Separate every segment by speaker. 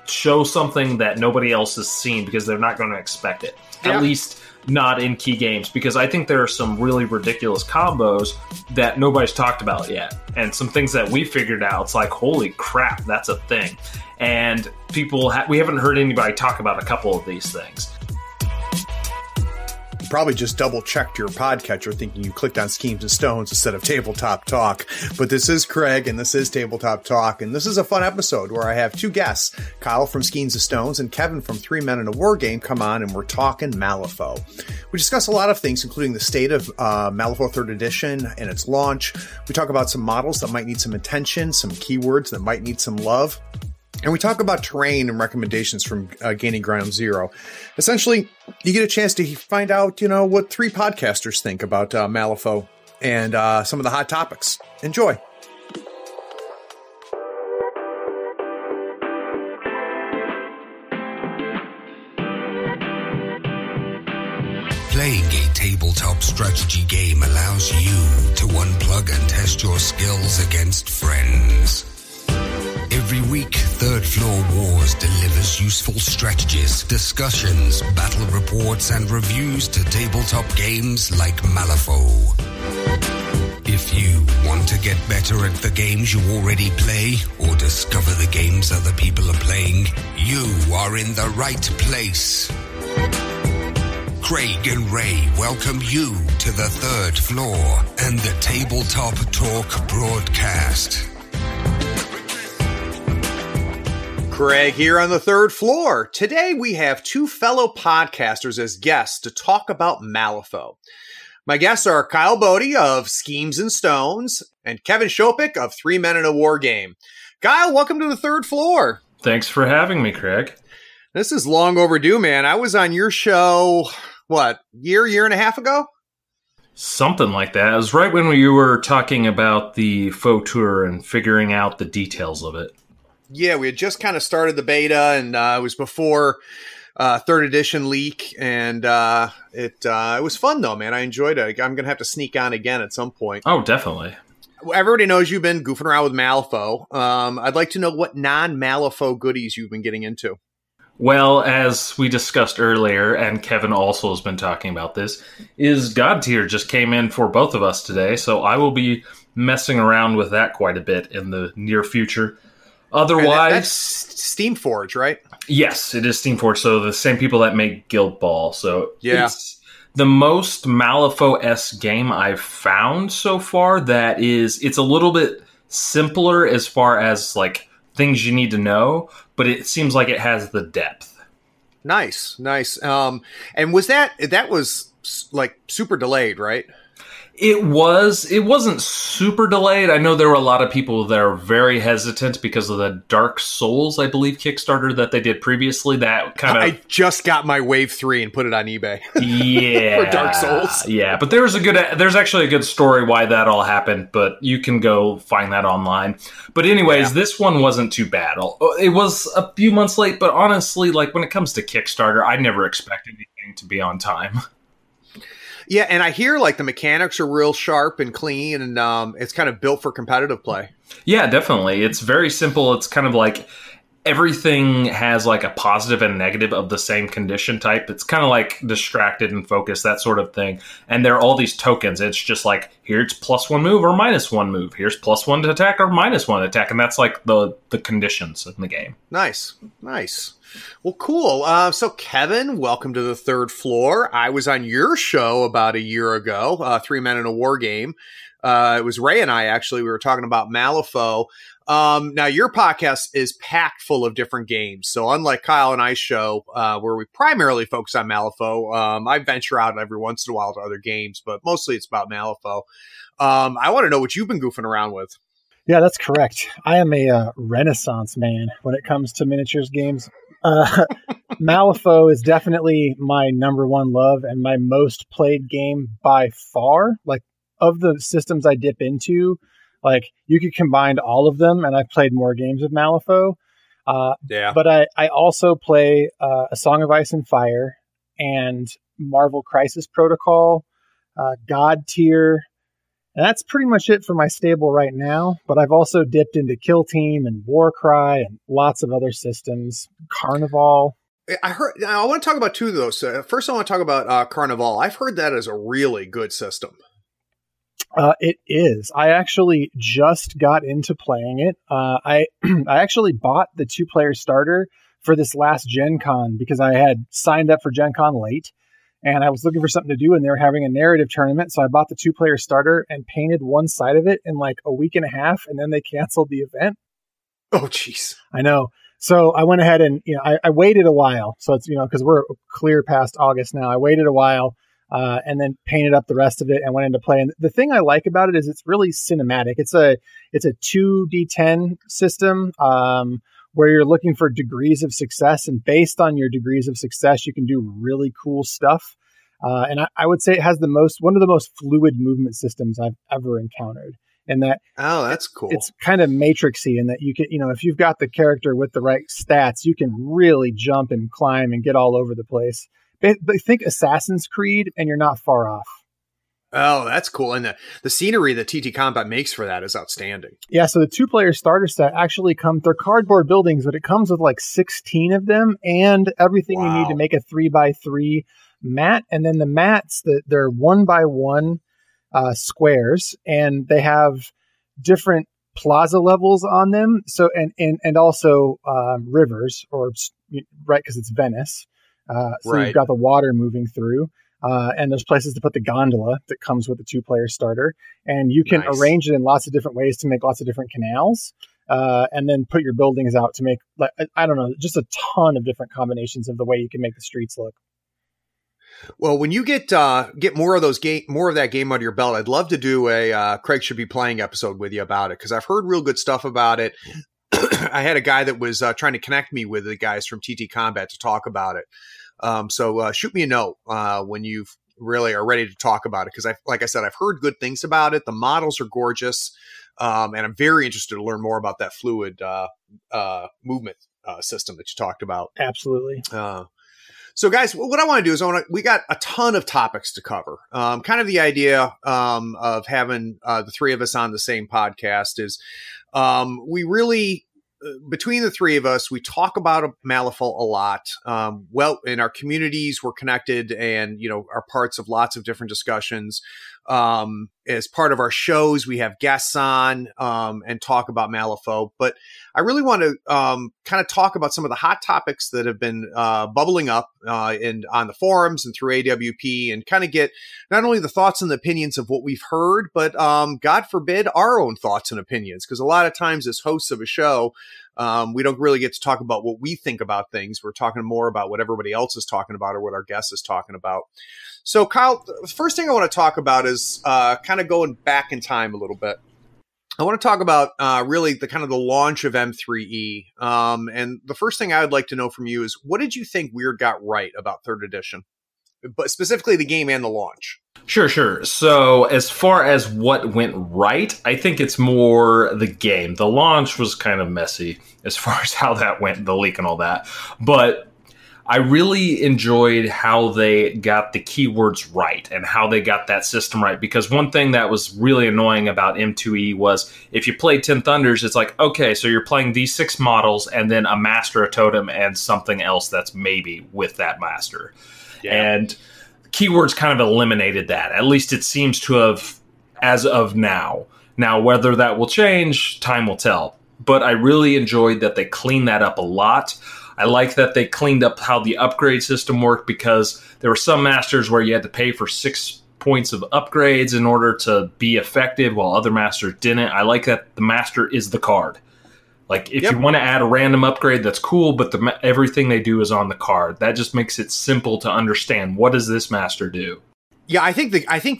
Speaker 1: show something that nobody else has seen because they're not going to expect it. Yeah. At least not in key games, because I think there are some really ridiculous combos that nobody's talked about yet. And some things that we figured out, it's like, holy crap, that's a thing. And we haven't heard anybody talk about a couple of these things.
Speaker 2: You probably just double-checked your podcatcher thinking you clicked on Schemes and Stones instead of Tabletop Talk. But this is Craig, and this is Tabletop Talk, and this is a fun episode where I have two guests, Kyle from Schemes and Stones and Kevin from 3 Men in a War Game, come on, and we're talking Malifaux. We discuss a lot of things, including the state of Malifaux 3rd Edition and its launch. We talk about some models that might need some attention, some keywords that might need some love. And we talk about terrain and recommendations from Gaining Ground Zero. Essentially, you get a chance to find out, what 3 podcasters think about Malifaux and some of the hot topics. Enjoy.
Speaker 3: Playing a tabletop strategy game allows you to unplug and test your skills against friends. Every week, Third Floor Wars delivers useful strategies, discussions, battle reports, and reviews to tabletop games like Malifaux. If you want to get better at the games you already play, or discover the games other people are playing, you are in the right place. Craig and Ray welcome you to the Third Floor and the Tabletop Talk broadcast.
Speaker 2: Craig here on the Third Floor. Today we have 2 fellow podcasters as guests to talk about Malifaux. My guests are Kyle Bode of Schemes and Stones and Kevin Tschopik of 3 Men in a War Game. Kyle, welcome to the Third Floor.
Speaker 1: Thanks for having me, Craig.
Speaker 2: This is long overdue, man. I was on your show, year and a half ago?
Speaker 1: Something like that. It was right when you were talking about the faux tour and figuring out the details of it.
Speaker 2: Yeah, we had just kind of started the beta, and it was before 3rd edition leak, and it was fun, though, man. I enjoyed it. I'm going to have to sneak on again at some point.
Speaker 1: Oh, definitely.
Speaker 2: Everybody knows you've been goofing around with Malifaux. I'd like to know what non-Malifaux goodies you've been getting into.
Speaker 1: Well, as we discussed earlier, and Kevin also has been talking about this, is God Tier just came in for both of us today, so I will be messing around with that quite a bit in the near future. Otherwise,
Speaker 2: that's Steamforge, right?
Speaker 1: Yes, it is Steamforge. So the same people that make Guild Ball. So
Speaker 2: yeah,
Speaker 1: it's the most Malifaux-esque game I've found so far. It's a little bit simpler as far as like things you need to know, but it seems like it has the depth.
Speaker 2: Nice. And was that was like super delayed, right?
Speaker 1: It wasn't super delayed. I know there were a lot of people that are very hesitant because of the Dark Souls, I believe, Kickstarter that they did previously. That kind of
Speaker 2: I just got my Wave 3 and put it on eBay.
Speaker 1: Yeah.
Speaker 2: For Dark Souls.
Speaker 1: Yeah, but there's actually a good story why that all happened, but you can go find that online. But anyways, This one wasn't too bad. It was a few months late, but honestly, like when it comes to Kickstarter, I never expect anything to be on time.
Speaker 2: Yeah, and I hear like the mechanics are real sharp and clean, and it's kind of built for competitive play.
Speaker 1: Yeah, definitely. It's very simple. It's kind of like everything has like a positive and negative of the same condition type. It's kind of like distracted and focused, that sort of thing. And there are all these tokens. It's just like, here's +1 move or -1 move. Here's +1 to attack or -1 attack. And that's like the conditions in the game. Nice.
Speaker 2: Well, cool. So, Kevin, welcome to the Third Floor. I was on your show about a year ago, 3 Men in a War Game. It was Ray and I, actually. We were talking about Malifaux. Now, your podcast is packed full of different games. So, unlike Kyle and I's show, where we primarily focus on Malifaux, I venture out every once in a while to other games, but mostly it's about Malifaux. I want to know what you've been goofing around with.
Speaker 4: Yeah, that's correct. I am a Renaissance man when it comes to miniatures games. Malifaux is definitely my number one love and my most played game by far. Like, of the systems I dip into, like, you could combine all of them, and I've played more games of Malifaux. But I also play A Song of Ice and Fire and Marvel Crisis Protocol, God Tier, And that's pretty much it for my stable right now. But I've also dipped into Kill Team and Warcry and lots of other systems. Carnival.
Speaker 2: I want to talk about two of those. First, I want to talk about Carnival. I've heard that is a really good system.
Speaker 4: It is. I actually just got into playing it. I actually bought the 2-player starter for this last Gen Con because I had signed up for Gen Con late and I was looking for something to do and they were having a narrative tournament. So I bought the 2-player starter and painted one side of it in like a week and a half and then they canceled the event.
Speaker 2: Oh, jeez.
Speaker 4: I know. So I went ahead and, I waited a while. So it's, because we're clear past August now. I waited a while and then painted up the rest of it and went into play. And the thing I like about it is it's really cinematic. It's a 2d10 system where you're looking for degrees of success. And based on your degrees of success, you can do really cool stuff. And I would say it has one of the most fluid movement systems I've ever encountered. And that
Speaker 2: that's cool.
Speaker 4: It's kind of matrixy in that you can, if you've got the character with the right stats, you can really jump and climb and get all over the place. But think Assassin's Creed, and you're not far off.
Speaker 2: Oh, that's cool. And the scenery that TT Combat makes for that is outstanding.
Speaker 4: Yeah, so the 2-player starter set actually they're cardboard buildings, but it comes with like 16 of them and everything you need to make a 3x3 mat. And then the mats, they're 1x1 squares, and they have different plaza levels on them. So and also rivers, or right, because it's Venice. So you've got the water moving through, and there's places to put the gondola that comes with the 2-player starter, and you can arrange it in lots of different ways to make lots of different canals, and then put your buildings out to make, like, I don't know, just a ton of different combinations of the way you can make the streets look.
Speaker 2: Well, when you get more of that game under your belt, I'd love to do a Craig Should Be Playing episode with you about it, because I've heard real good stuff about it. I had a guy that was trying to connect me with the guys from TT Combat to talk about it. So shoot me a note when you really are ready to talk about it, because like I said, I've heard good things about it. The models are gorgeous, and I'm very interested to learn more about that fluid movement system that you talked about.
Speaker 4: Absolutely.
Speaker 2: So guys, what I want to do is we got a ton of topics to cover. Kind of the idea of having the three of us on the same podcast is we really, between the three of us, we talk about Malifaux a lot. Well, in our communities, we're connected and, are parts of lots of different discussions. As part of our shows, we have guests on and talk about Malifaux. But I really want to kind of talk about some of the hot topics that have been bubbling up on the forums and through AWP, and kind of get not only the thoughts and the opinions of what we've heard, but God forbid, our own thoughts and opinions. Because a lot of times as hosts of a show, we don't really get to talk about what we think about things. We're talking more about what everybody else is talking about or what our guest is talking about. So, Kyle, the first thing I want to talk about is kind of going back in time a little bit. I want to talk about really the launch of M3E. And the first thing I would like to know from you is, what did you think Weird got right about 3rd edition? But specifically the game and the launch.
Speaker 1: Sure. So as far as what went right, I think it's more the game. The launch was kind of messy as far as how that went, the leak and all that. But I really enjoyed how they got the keywords right and how they got that system right. Because one thing that was really annoying about M2E was if you played 10 Thunders, it's like, okay, so you're playing these 6 models and then a master, a totem, and something else that's maybe with that master. Yeah. And keywords kind of eliminated that. At least it seems to have as of now. Now, whether that will change, time will tell. But I really enjoyed that they cleaned that up a lot. I like that they cleaned up how the upgrade system worked, because there were some masters where you had to pay for 6 points of upgrades in order to be effective, while other masters didn't. I like that the master is the card. Like, if you want to add a random upgrade, that's cool, but everything they do is on the card. That just makes it simple to understand. What does this master do?
Speaker 2: Yeah, I think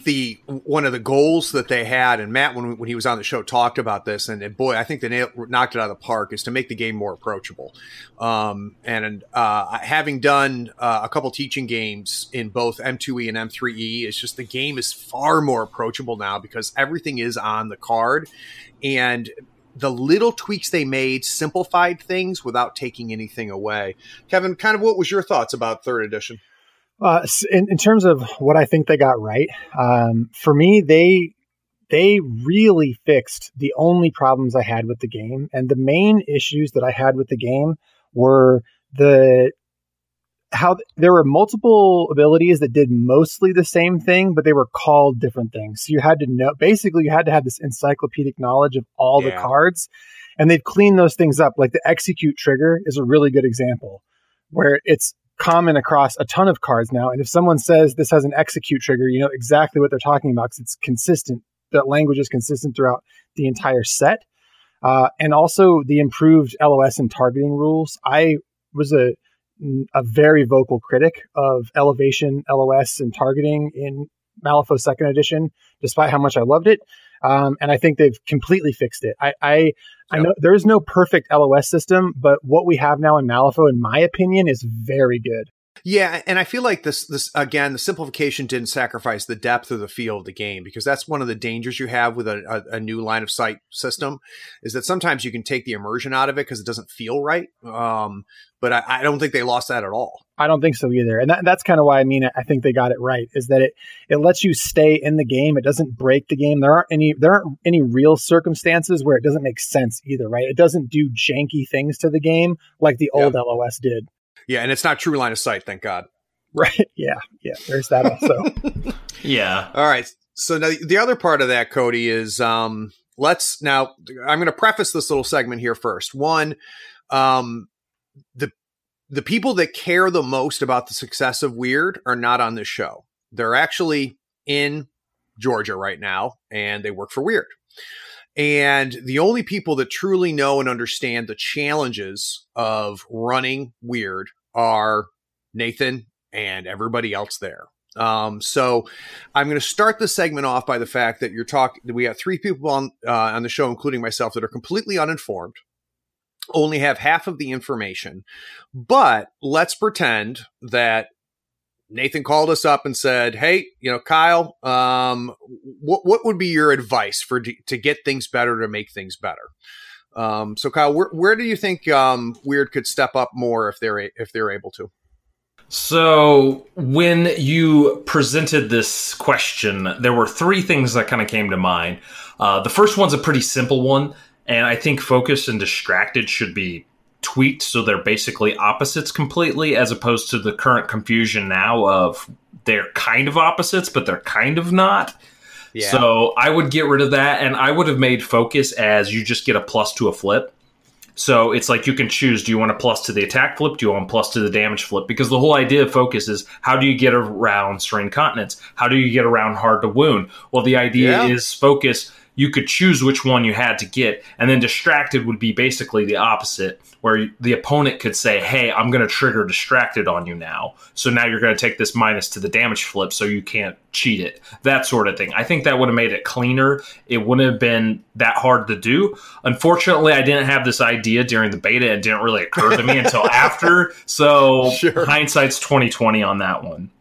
Speaker 2: the one of the goals that they had, and Matt, when he was on the show, talked about this, and boy, I think they knocked it out of the park, is to make the game more approachable. Having done a couple teaching games in both M2E and M3E, it's just the game is far more approachable now because everything is on the card, and the little tweaks they made simplified things without taking anything away. Kevin, kind of what was your thoughts about 3rd edition?
Speaker 4: In terms of what I think they got right, for me, they they really fixed the only problems I had with the game. And the main issues that I had with the game were how there were multiple abilities that did mostly the same thing, but they were called different things. So you had to know, basically you had to have this encyclopedic knowledge of all the cards, and they've cleaned those things up. Like the execute trigger is a really good example where it's common across a ton of cards now. And if someone says this has an execute trigger, you know exactly what they're talking about because it's consistent. That language is consistent throughout the entire set. And also the improved LOS and targeting rules. I was a very vocal critic of elevation, LOS, and targeting in Malifaux 2nd Edition, despite how much I loved it. And I think they've completely fixed it. I know there's no perfect LOS system, but what we have now in Malifaux, in my opinion, is very good.
Speaker 2: Yeah, and I feel like this again, the simplification didn't sacrifice the depth or the feel of the game, because that's one of the dangers you have with a new line of sight system, is that sometimes you can take the immersion out of it because it doesn't feel right. But I don't think they lost that at all. I
Speaker 4: don't think so either. And that's kind of why I think they got it right, is that it lets you stay in the game. It doesn't break the game. There aren't any real circumstances where it doesn't make sense either, right? It doesn't do janky things to the game like the old LOS did.
Speaker 2: Yeah, and it's not true line of sight, thank God.
Speaker 4: Right. Yeah. There's that also.
Speaker 1: Yeah.
Speaker 2: All right. So now the other part of that, Cody, is I'm going to preface this little segment here first. One, the people that care the most about the success of Weird are not on this show. They're actually in Georgia right now, and they work for Weird. And the only people that truly know and understand the challenges of running Weird are Nathan and everybody else there. So I'm going to start the segment off by the fact that we have 3 people on the show, including myself, that are completely uninformed, only have half of the information. But let's pretend that Nathan called us up and said, "Hey, Kyle, what would be your advice to get things better, to make things better?" So Kyle, where do you think Weird could step up more if they're able to?
Speaker 1: So when you presented this question, there were 3 things that kind of came to mind. The first one's a pretty simple one, and I think focus and distracted should be tweaked so they're basically opposites completely, as opposed to the current confusion now of they're kind of opposites, but they're kind of not. Yeah. So I would get rid of that, and I would have made focus as you just get a plus to a flip. So it's like you can choose, do you want a plus to the attack flip? Do you want a plus to the damage flip? Because the whole idea of focus is, how do you get around strain continents? How do you get around hard to wound? Well, the idea is focus, you could choose which one you had to get, and then distracted would be basically the opposite, where the opponent could say, hey, I'm going to trigger distracted on you now. So now you're going to take this minus to the damage flip so you can't cheat it. That sort of thing. I think that would have made it cleaner. It wouldn't have been that hard to do. Unfortunately, I didn't have this idea during the beta. It didn't really occur to me until after. So hindsight's 20/20 on that one.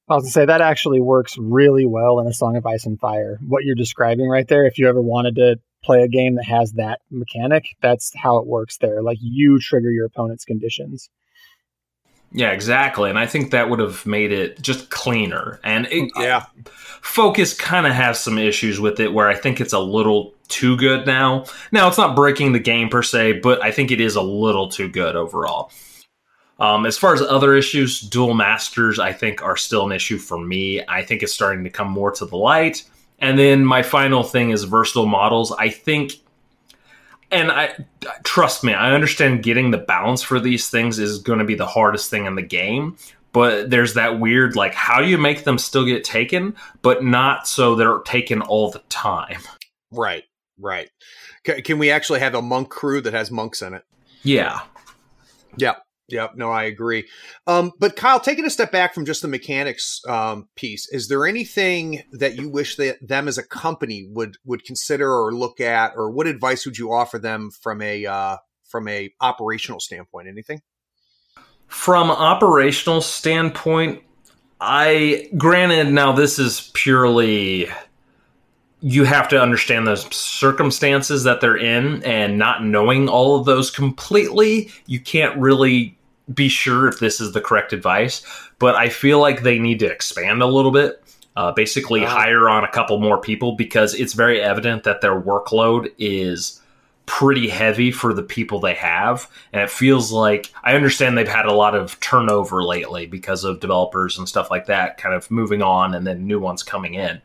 Speaker 4: I was going to say, that actually works really well in A Song of Ice and Fire. What you're describing right there, if you ever wanted to play a game that has that mechanic, that's how it works there. Like, you trigger your opponent's conditions.
Speaker 1: Yeah, exactly. And I think that would have made it just cleaner. And Focus kind of has some issues with it where I think it's a little too good now. Now, it's not breaking the game per se, but I think it is a little too good overall. As far as other issues, dual masters, I think, are still an issue for me. I think it's starting to come more to the light. And then my final thing is versatile models. I think, and trust me, I understand getting the balance for these things is going to be the hardest thing in the game. But there's that weird, like, how do you make them still get taken, but not so they're taken all the time?
Speaker 2: Right. Can we actually have a monk crew that has monks in it?
Speaker 1: Yeah.
Speaker 2: Yep. No, I agree. But Kyle, taking a step back from just the mechanics piece, is there anything that you wish that them as a company would consider or look at, or what advice would you offer them from a operational standpoint? Anything?
Speaker 1: From operational standpoint, granted, now this is purely, you have to understand the circumstances that they're in, and not knowing all of those completely, you can't really be sure if this is the correct advice, but I feel like they need to expand a little bit. Basically hire on a couple more people because it's very evident that their workload is pretty heavy for the people they have. And it feels like, I understand they've had a lot of turnover lately because of developers and stuff like that kind of moving on and then new ones coming in.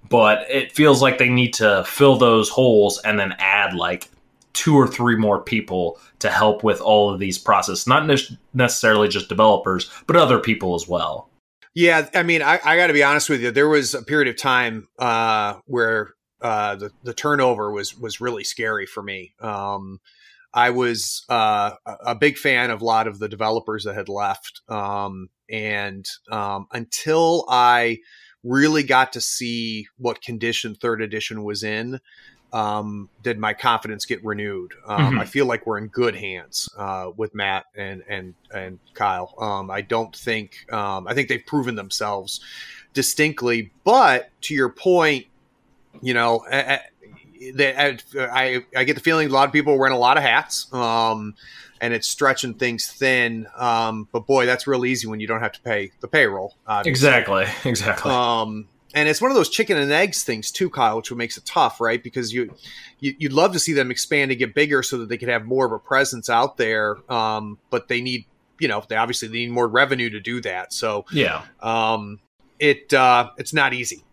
Speaker 1: But it feels like they need to fill those holes and then add like 2 or 3 more people to help with all of these processes. Not necessarily just developers, but other people as well.
Speaker 2: Yeah, I mean, I got to be honest with you. There was a period of time where the turnover was really scary for me. I was a big fan of a lot of the developers that had left. And until I really got to see what condition 3rd edition was in, did my confidence get renewed. I feel like we're in good hands with Matt and Kyle. I don't think I think they've proven themselves distinctly. But to your point, you know, I get the feeling a lot of people are wearing a lot of hats, and it's stretching things thin. But boy, that's real easy when you don't have to pay the payroll. Obviously.
Speaker 1: Exactly.
Speaker 2: And it's one of those chicken and eggs things too, Kyle, which makes it tough, right? Because you'd love to see them expand and get bigger so that they could have more of a presence out there. But they need, you know, they need more revenue to do that. So
Speaker 1: yeah.
Speaker 2: It's not easy.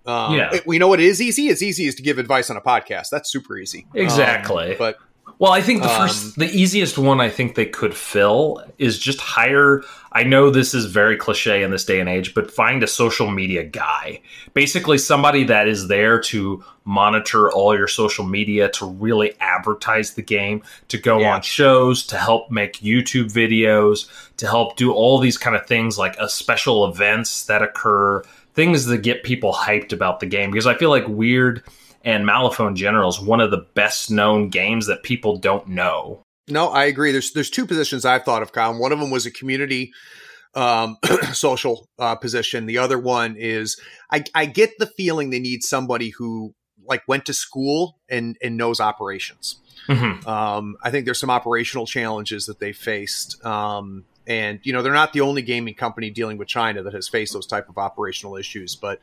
Speaker 2: We know what is easy. It's easy is to give advice on a podcast. That's super easy.
Speaker 1: Exactly.
Speaker 2: But
Speaker 1: well, I think the easiest one I think they could fill is just hire. I know this is very cliche in this day and age, but find a social media guy. Basically somebody that is there to monitor all your social media, to really advertise the game, to go on shows, to help make YouTube videos, to help do all these kind of things like special events that occur, things that get people hyped about the game. Because I feel like Weird and Malifaux in general is one of the best known games that people don't know.
Speaker 2: No, I agree. There's 2 positions I've thought of, Kyle. One of them was a community social position. The other one is I get the feeling they need somebody who like went to school and knows operations. I think there's some operational challenges that they faced. And, you know, they're not the only gaming company dealing with China that has faced those type of operational issues. But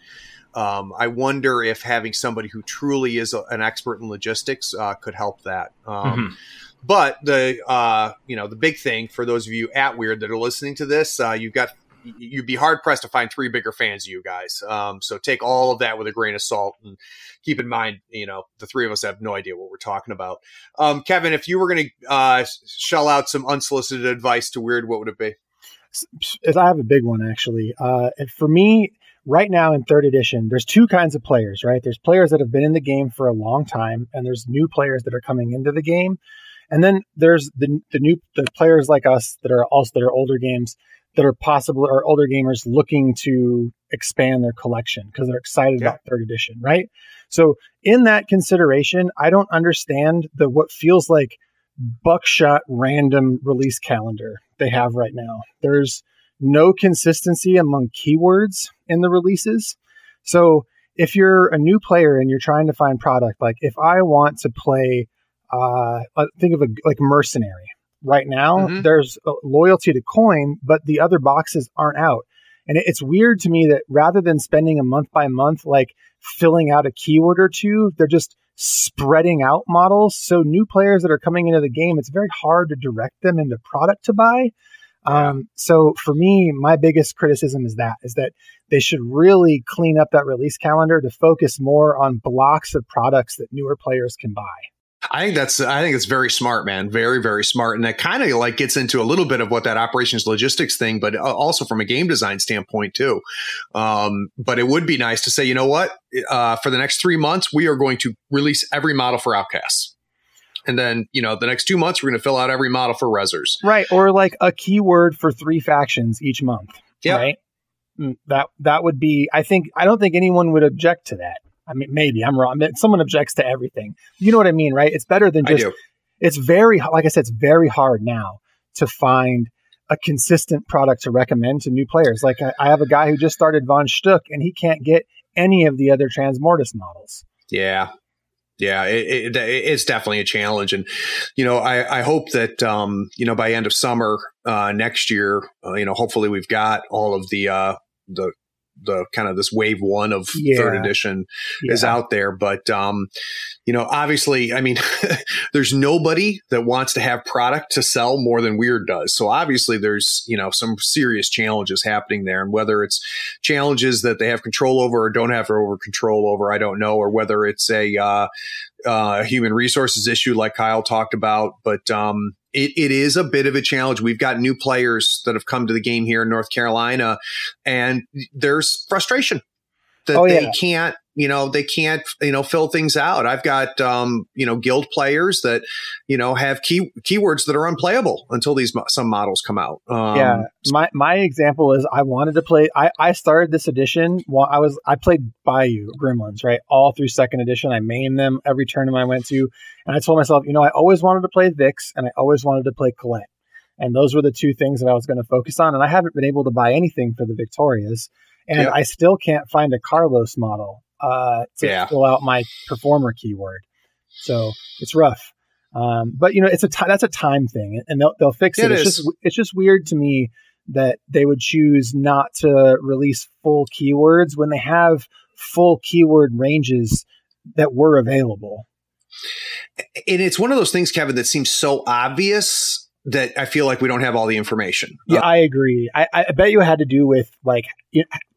Speaker 2: I wonder if having somebody who truly is an expert in logistics could help that. But the big thing for those of you at Weird that are listening to this, you'd be hard pressed to find 3 bigger fans of you guys. So take all of that with a grain of salt and keep in mind, you know, the 3 of us have no idea what we're talking about. Kevin, if you were going to shell out some unsolicited advice to Weird, what would it be?
Speaker 4: I have a big one, actually. For me, right now in 3rd edition, there's 2 kinds of players, right? There's players that have been in the game for a long time, and there's new players that are coming into the game. And then there's the players like us that are older games that are possible, or older gamers looking to expand their collection because they're excited about 3rd edition, right? So in that consideration, I don't understand what feels like buckshot random release calendar they have right now. There's no consistency among keywords in the releases. So if you're a new player and you're trying to find product, like if I want to play, think of like Mercenary. Right now, there's a loyalty to coin, but the other boxes aren't out. And it's weird to me that rather than spending a month by month, like filling out a keyword or 2, they're just spreading out models. So new players that are coming into the game, it's very hard to direct them into product to buy. So for me, my biggest criticism is that they should really clean up that release calendar to focus more on blocks of products that newer players can buy.
Speaker 2: I think it's very smart, man. Very, very smart. And that kind of like gets into a little bit of what that operations logistics thing, but also from a game design standpoint too. But it would be nice to say, you know what, for the next 3 months, we are going to release every model for Outcasts. And then, you know, the next 2 months, we're going to fill out every model for Rezzers.
Speaker 4: Right. Or like a keyword for 3 factions each month.
Speaker 2: Yep.
Speaker 4: Right. That would be, I don't think anyone would object to that. I mean, maybe I'm wrong. Someone objects to everything. You know what I mean, right? It's better than just, it's very, like I said, it's very hard now to find a consistent product to recommend to new players. Like I have a guy who just started Von Stuck and he can't get any of the other Transmortis models.
Speaker 2: Yeah. Yeah, it's definitely a challenge. And, you know, I hope that, you know, by end of summer next year, you know, hopefully we've got all of the the kind of this wave one of third edition is out there. But, obviously, I mean, there's nobody that wants to have product to sell more than Weird does. So obviously there's, some serious challenges happening there. And whether it's challenges that they have control over or don't have over control over, I don't know, or whether it's a human resources issue like Kyle talked about. But it is a bit of a challenge. We've got new players that have come to the game here in North Carolina, and there's frustration that they can't, fill things out. I've got, guild players that, have keywords that are unplayable until some models come out.
Speaker 4: My example is I wanted to play. I started this edition. I played Bayou Gremlins, right? All through second edition. I mained them every tournament I went to. And I told myself, I always wanted to play Vix and I always wanted to play Colette. And those were the two things that I was going to focus on. And I haven't been able to buy anything for the Victorias. And I still can't find a Carlos model to fill out my performer keyword. So it's rough. But it's that's a time thing, and they'll fix it. It's just weird to me that they would choose not to release full keywords when they have full keyword ranges that were available.
Speaker 2: And it's one of those things, Kevin, that seems so obvious that I feel like we don't have all the information.
Speaker 4: Yeah, I agree. I bet you it had to do with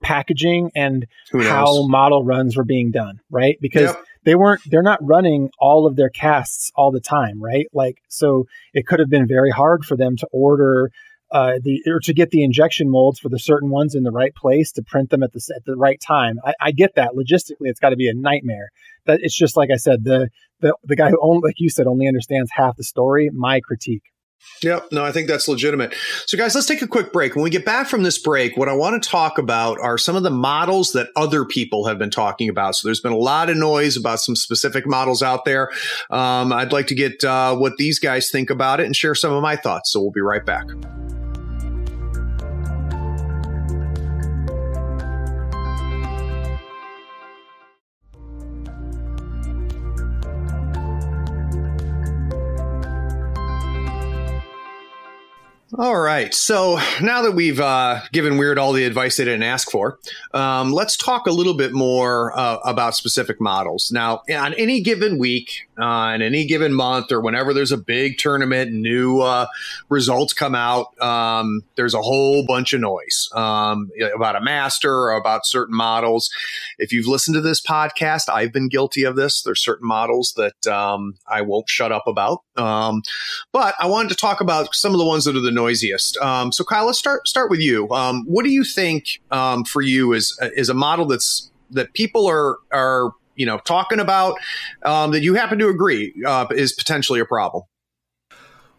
Speaker 4: packaging and how model runs were being done, right? Because they're not running all of their casts all the time, right? So it could have been very hard for them to order or to get the injection molds for the certain ones in the right place to print them at the right time. I get that. Logistically, it's got to be a nightmare. But it's just like I said, the guy who only understands half the story. My critique.
Speaker 2: Yep. No, I think that's legitimate. So guys, let's take a quick break. When we get back from this break, what I want to talk about are some of the models that other people have been talking about. So there's been a lot of noise about some specific models out there. I'd like to get what these guys think about it and share some of my thoughts. So we'll be right back. All right. So now that we've given Weird all the advice they didn't ask for, let's talk a little bit more about specific models. Now, on any given week, on any given month, or whenever there's a big tournament, new results come out, there's a whole bunch of noise about a master or about certain models. If you've listened to this podcast, I've been guilty of this. There's certain models that I won't shut up about. But I wanted to talk about some of the ones that are the noisiest. So Kyle, let's start with you. What do you think for you is a model that people are talking about that you happen to agree is potentially a problem?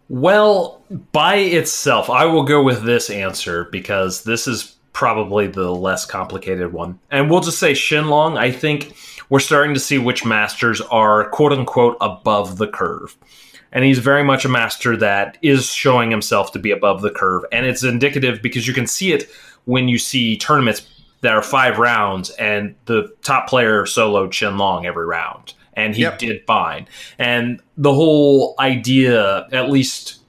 Speaker 1: Well, by itself, I will go with this answer because this is probably the less complicated one. And we'll just say Shenlong. I think we're starting to see which masters are quote unquote above the curve. And he's very much a master that is showing himself to be above the curve. And it's indicative because you can see it when you see tournaments that are 5 rounds and the top player soloed Shenlong every round. And he did fine. And the whole idea, at least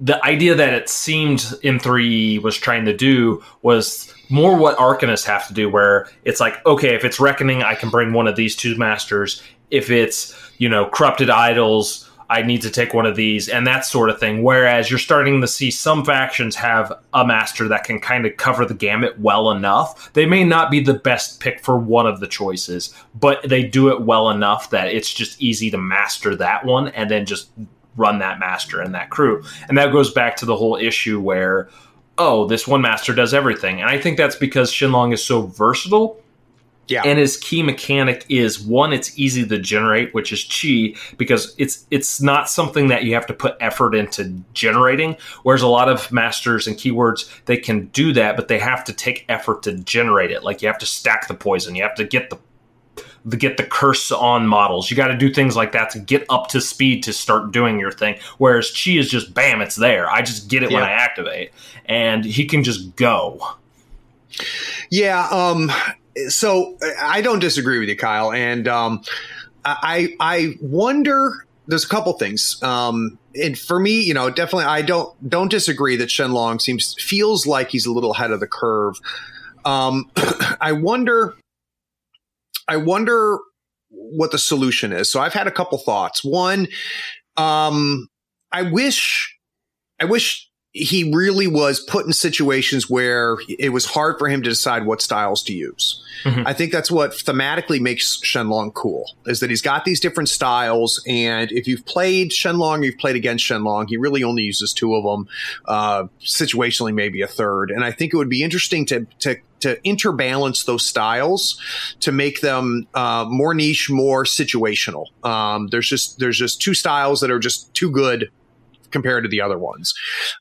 Speaker 1: the idea that it seemed M3 was trying to do was more what Arcanists have to do, where it's like, okay, if it's Reckoning, I can bring one of these 2 masters. If it's, Corrupted Idols, I need to take one of these and that sort of thing. Whereas you're starting to see some factions have a master that can kind of cover the gamut well enough. They may not be the best pick for one of the choices, but they do it well enough that it's just easy to master that one and then just run that master and that crew. And that goes back to the whole issue where, this one master does everything. And I think that's because Shenlong is so versatile. Yeah. And his key mechanic is, one, it's easy to generate, which is chi, because it's not something that you have to put effort into generating, whereas a lot of masters and keywords, they can do that, but they have to take effort to generate it. Like you have to stack the poison, you have to get the curse on models. You got to do things like that to get up to speed to start doing your thing, whereas chi is just, bam, it's there. I just get it when I activate, and he can just go.
Speaker 2: Yeah, so I don't disagree with you, Kyle. And I wonder, there's a couple things. And for me, definitely I don't disagree that Shenlong feels like he's a little ahead of the curve. I wonder what the solution is. So I've had a couple thoughts. One, I wish he really was put in situations where it was hard for him to decide what styles to use. Mm-hmm. I think that's what thematically makes Shenlong cool, is that he's got these different styles. And if you've played Shenlong, you've played against Shenlong, he really only uses 2 of them, situationally maybe a third. And I think it would be interesting to interbalance those styles to make them more niche, more situational. There's just 2 styles that are just too good compared to the other ones.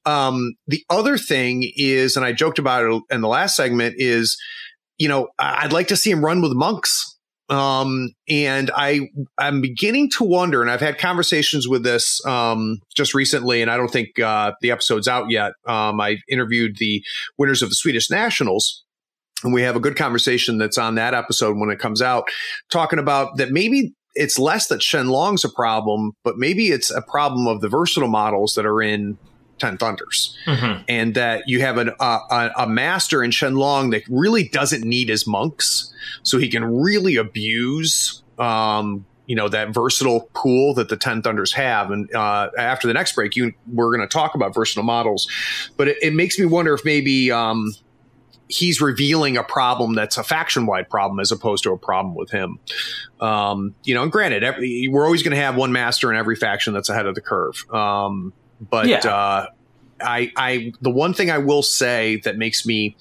Speaker 2: The other thing is, and I joked about it in the last segment, is, I'd like to see him run with monks. And I'm beginning to wonder, and I've had conversations with this just recently, and I don't think the episode's out yet. I interviewed the winners of the Swedish Nationals, and we have a good conversation that's on that episode when it comes out, talking about that maybe it's less that Shenlong's a problem, but maybe it's a problem of the versatile models that are in 10 Thunders. Mm-hmm. And that you have a master in Shenlong that really doesn't need his monks, so he can really abuse that versatile pool that the 10 Thunders have. And after the next break, we're going to talk about versatile models. But it makes me wonder if maybe he's revealing a problem that's a faction-wide problem as opposed to a problem with him. And granted, we're always going to have one master in every faction that's ahead of the curve. The one thing I will say that makes me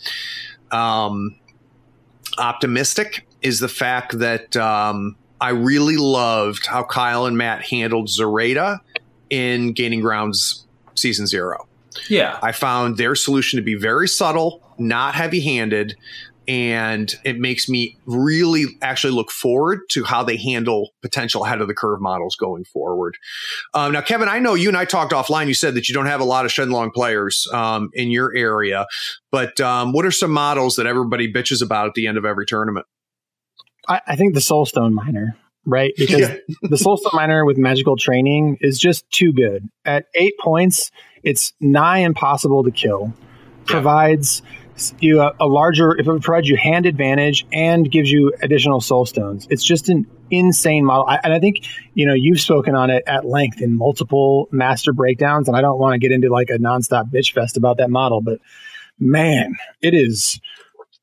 Speaker 2: optimistic is the fact that I really loved how Kyle and Matt handled Zoraida in Gaining Grounds Season 0.
Speaker 1: Yeah.
Speaker 2: I found their solution to be very subtle, not heavy-handed, and it makes me really actually look forward to how they handle potential ahead-of-the-curve models going forward. Now, Kevin, I know you and I talked offline. You said that you don't have a lot of Shenlong players in your area, but what are some models that everybody bitches about at the end of every tournament?
Speaker 4: I think the Soulstone Miner, right? Because the Soulstone Miner with magical training is just too good. At 8 points, it's nigh impossible to kill. Provides you it provides you hand advantage and gives you additional soul stones. It's just an insane model. And I think, you've spoken on it at length in multiple master breakdowns, and I don't want to get into like a nonstop bitch fest about that model, but man, it is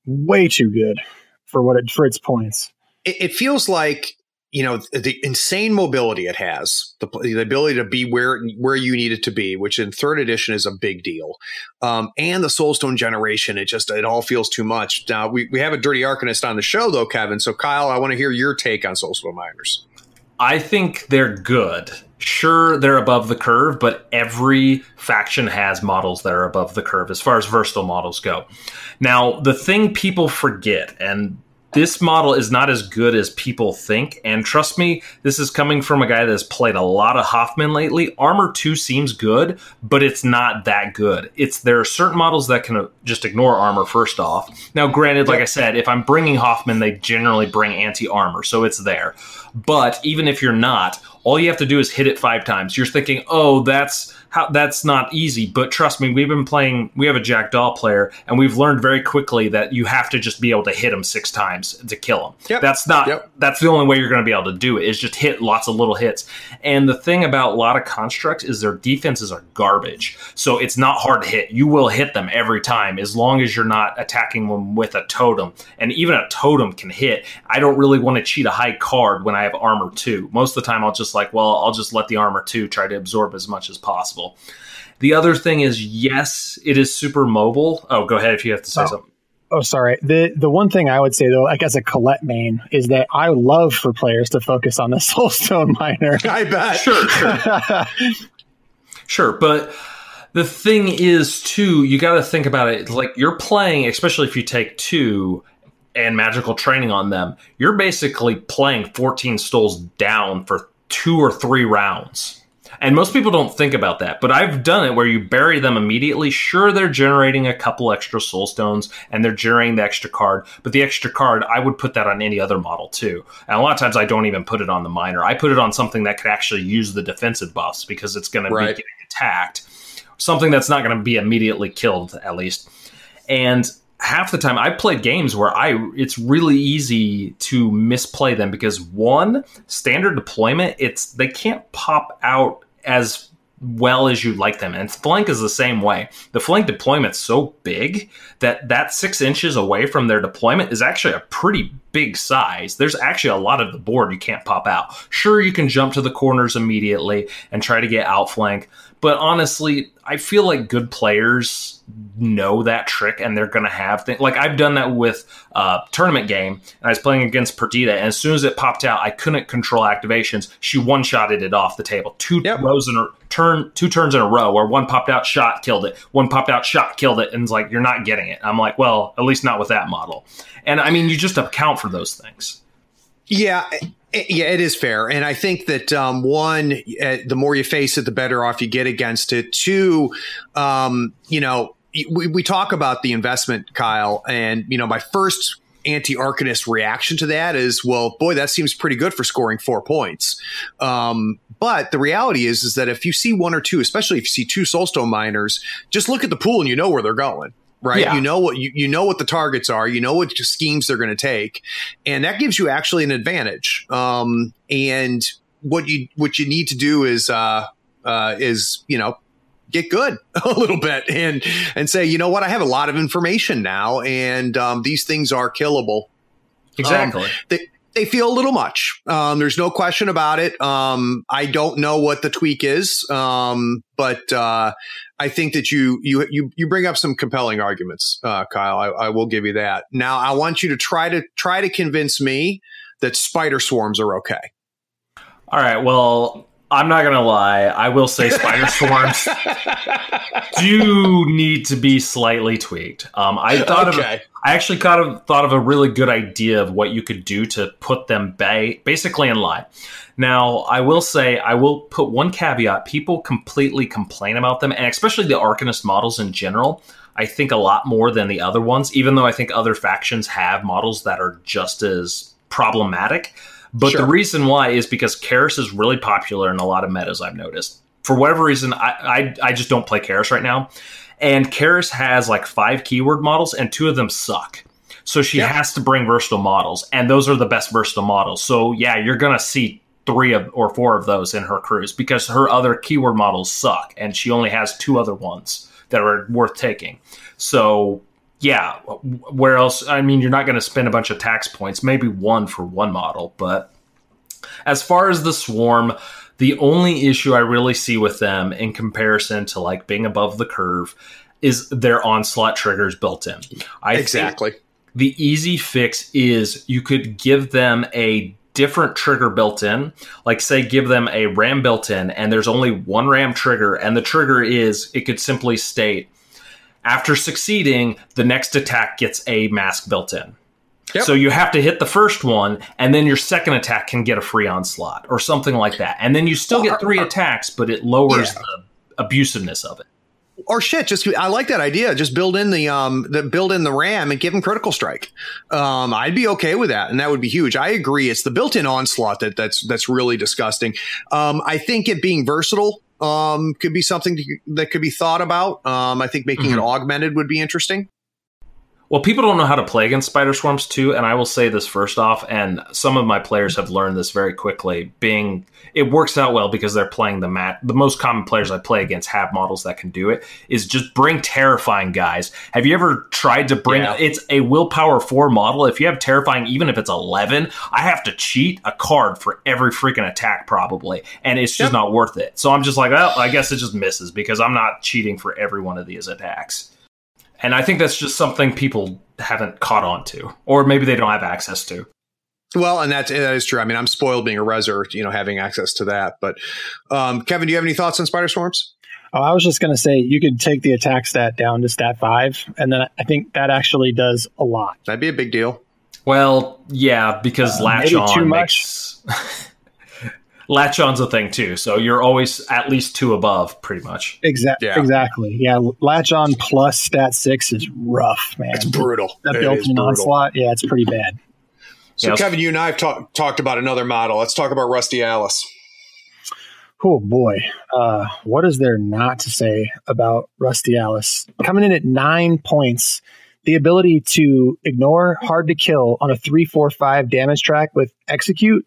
Speaker 4: way too good for its points.
Speaker 2: It feels like, the insane mobility it has, the ability to be where you need it to be, which in 3rd edition is a big deal. And the Soulstone generation, it all feels too much. Now, we have a Dirty Arcanist on the show, though, Kevin. So, Kyle, I want to hear your take on Soulstone Miners.
Speaker 1: I think they're good. Sure, they're above the curve, but every faction has models that are above the curve as far as versatile models go. Now, the thing people forget, and this model is not as good as people think, and trust me, this is coming from a guy that has played a lot of Hoffman lately. Armor 2 seems good, but it's not that good. There are certain models that can just ignore armor first off. Now, granted, like I said, if I'm bringing Hoffman, they generally bring anti-armor, so it's there. But even if you're not, all you have to do is hit it 5 times. You're thinking, oh, that's not easy. But trust me, we have a Jackdaw player, and we've learned very quickly that you have to just be able to hit him 6 times to kill him. Yep. That's the only way you're going to be able to do it, is just hit lots of little hits. And the thing about a lot of constructs is their defenses are garbage. So it's not hard to hit. You will hit them every time as long as you're not attacking them with a totem. And even a totem can hit. I don't really want to cheat a high card when I have armor 2. Most of the time I'll just I'll just let the armor 2 try to absorb as much as possible. The other thing is, yes, it is super mobile. Oh, go ahead if you have to say something.
Speaker 4: Oh, sorry. The one thing I would say, though, like as a Colette main, is that I love for players to focus on the Soulstone Miner.
Speaker 2: I bet.
Speaker 1: Sure. Sure, but the thing is, too, you got to think about it. Like, you're playing, especially if you take 2 and magical training on them, you're basically playing 14 stalls down for 2 or 3 rounds. And most people don't think about that, but I've done it where you bury them immediately. Sure, they're generating a couple extra soul stones and they're generating the extra card, but the extra card, I would put that on any other model too. And a lot of times I don't even put it on the miner. I put it on something that could actually use the defensive buffs because it's going to be getting attacked. Something that's not going to be immediately killed, at least. And half the time I've played games where it's really easy to misplay them because one, standard deployment, they can't pop out as well as you'd like them. And flank is the same way. The flank deployment's so big that 6 inches away from their deployment is actually a pretty big size. There's actually a lot of the board you can't pop out. Sure, you can jump to the corners immediately and try to get outflank, but honestly, I feel like good players know that trick and they're going to have things. Like I've done that with a tournament game, and I was playing against Perdita, and as soon as it popped out, I couldn't control activations. She one-shotted it off the table. Two turns in a row where one popped out, shot, killed it. One popped out, shot, killed it. And it's like, you're not getting it. I'm like, well, at least not with that model. And I mean, you just account for those things.
Speaker 2: Yeah, it is fair. And I think that, one, the more you face it, the better off you get against it. Two, we talk about the investment, Kyle, and, my first anti-Arcanist reaction to that is, well, boy, that seems pretty good for scoring 4 points. But the reality is that if you see one or two, especially if you see 2 Soulstone miners, just look at the pool and you know where they're going. Right. Yeah. You know what the targets are, you know what schemes they're going to take. And that gives you actually an advantage. And what you need to do is get good a little bit and say, you know what, I have a lot of information now, and these things are killable.
Speaker 1: Exactly.
Speaker 2: They feel a little much. There's no question about it. I don't know what the tweak is, but I think that you bring up some compelling arguments, Kyle. I will give you that. Now, I want you to try to convince me that spider swarms are okay.
Speaker 1: All right. Well, I'm not going to lie. I will say spider swarms do need to be slightly tweaked. I actually kind of thought of a really good idea of what you could do to put them basically in line. Now, I will say, I will put one caveat. People completely complain about them, and especially the Arcanist models in general, I think a lot more than the other ones, even though I think other factions have models that are just as problematic. But The reason why is because Karis is really popular in a lot of metas, I've noticed. For whatever reason, I just don't play Karis right now. And Karis has like 5 keyword models, and 2 of them suck. So she has to bring versatile models, and those are the best versatile models. So yeah, you're going to see 3 or 4 of those in her crews because her other keyword models suck, and she only has 2 other ones that are worth taking. So yeah, where else? I mean, you're not going to spend a bunch of tax points, maybe 1 for 1 model. But as far as the swarm, the only issue I really see with them in comparison to like being above the curve is their onslaught triggers built in.
Speaker 2: Exactly.
Speaker 1: The easy fix is you could give them a different trigger built in, like say give them a ram built in, and there's only 1 ram trigger, and the trigger is, it could simply state, after succeeding, the next attack gets a mask built in. Yep. So you have to hit the first one, and then your second attack can get a free onslaught or something like that. And then you still get 3 attacks, but it lowers the abusiveness of it.
Speaker 2: Or shit, I like that idea. Just build in the ram and give him critical strike. I'd be okay with that, and that would be huge. I agree. It's the built-in onslaught that's really disgusting. I think it being versatile could be something that could be thought about. I think making it augmented would be interesting.
Speaker 1: Well, people don't know how to play against spider swarms too, and I will say this first off, and some of my players have learned this very quickly. It works out well because they're playing the most common players I play against have models that can do it, is just bring terrifying guys. Have you ever tried to bring, it's a willpower 4 model. If you have terrifying, even if it's 11, I have to cheat a card for every freaking attack probably, and it's just not worth it. So I'm just like, well, I guess it just misses because I'm not cheating for every one of these attacks. And I think that's just something people haven't caught on to, or maybe they don't have access to.
Speaker 2: Well, and that is true. I mean, I'm spoiled being a reser, having access to that. But Kevin, do you have any thoughts on spider swarms?
Speaker 4: Oh, I was just going to say you could take the attack stat down to stat 5, and then I think that actually does a lot.
Speaker 2: That'd be a big deal.
Speaker 1: Well, yeah, because latch on makes latch on's a thing too, so you're always at least 2 above, pretty much.
Speaker 4: Exactly. Yeah, latch on plus stat 6 is rough, man.
Speaker 2: It's brutal.
Speaker 4: That built-in onslaught, it's pretty bad.
Speaker 2: So, Kevin, you and I have talked about another model. Let's talk about Rusty Alice.
Speaker 4: Oh boy, what is there not to say about Rusty Alice? Coming in at 9 points, the ability to ignore, hard to kill on a 3-4-5 damage track with execute,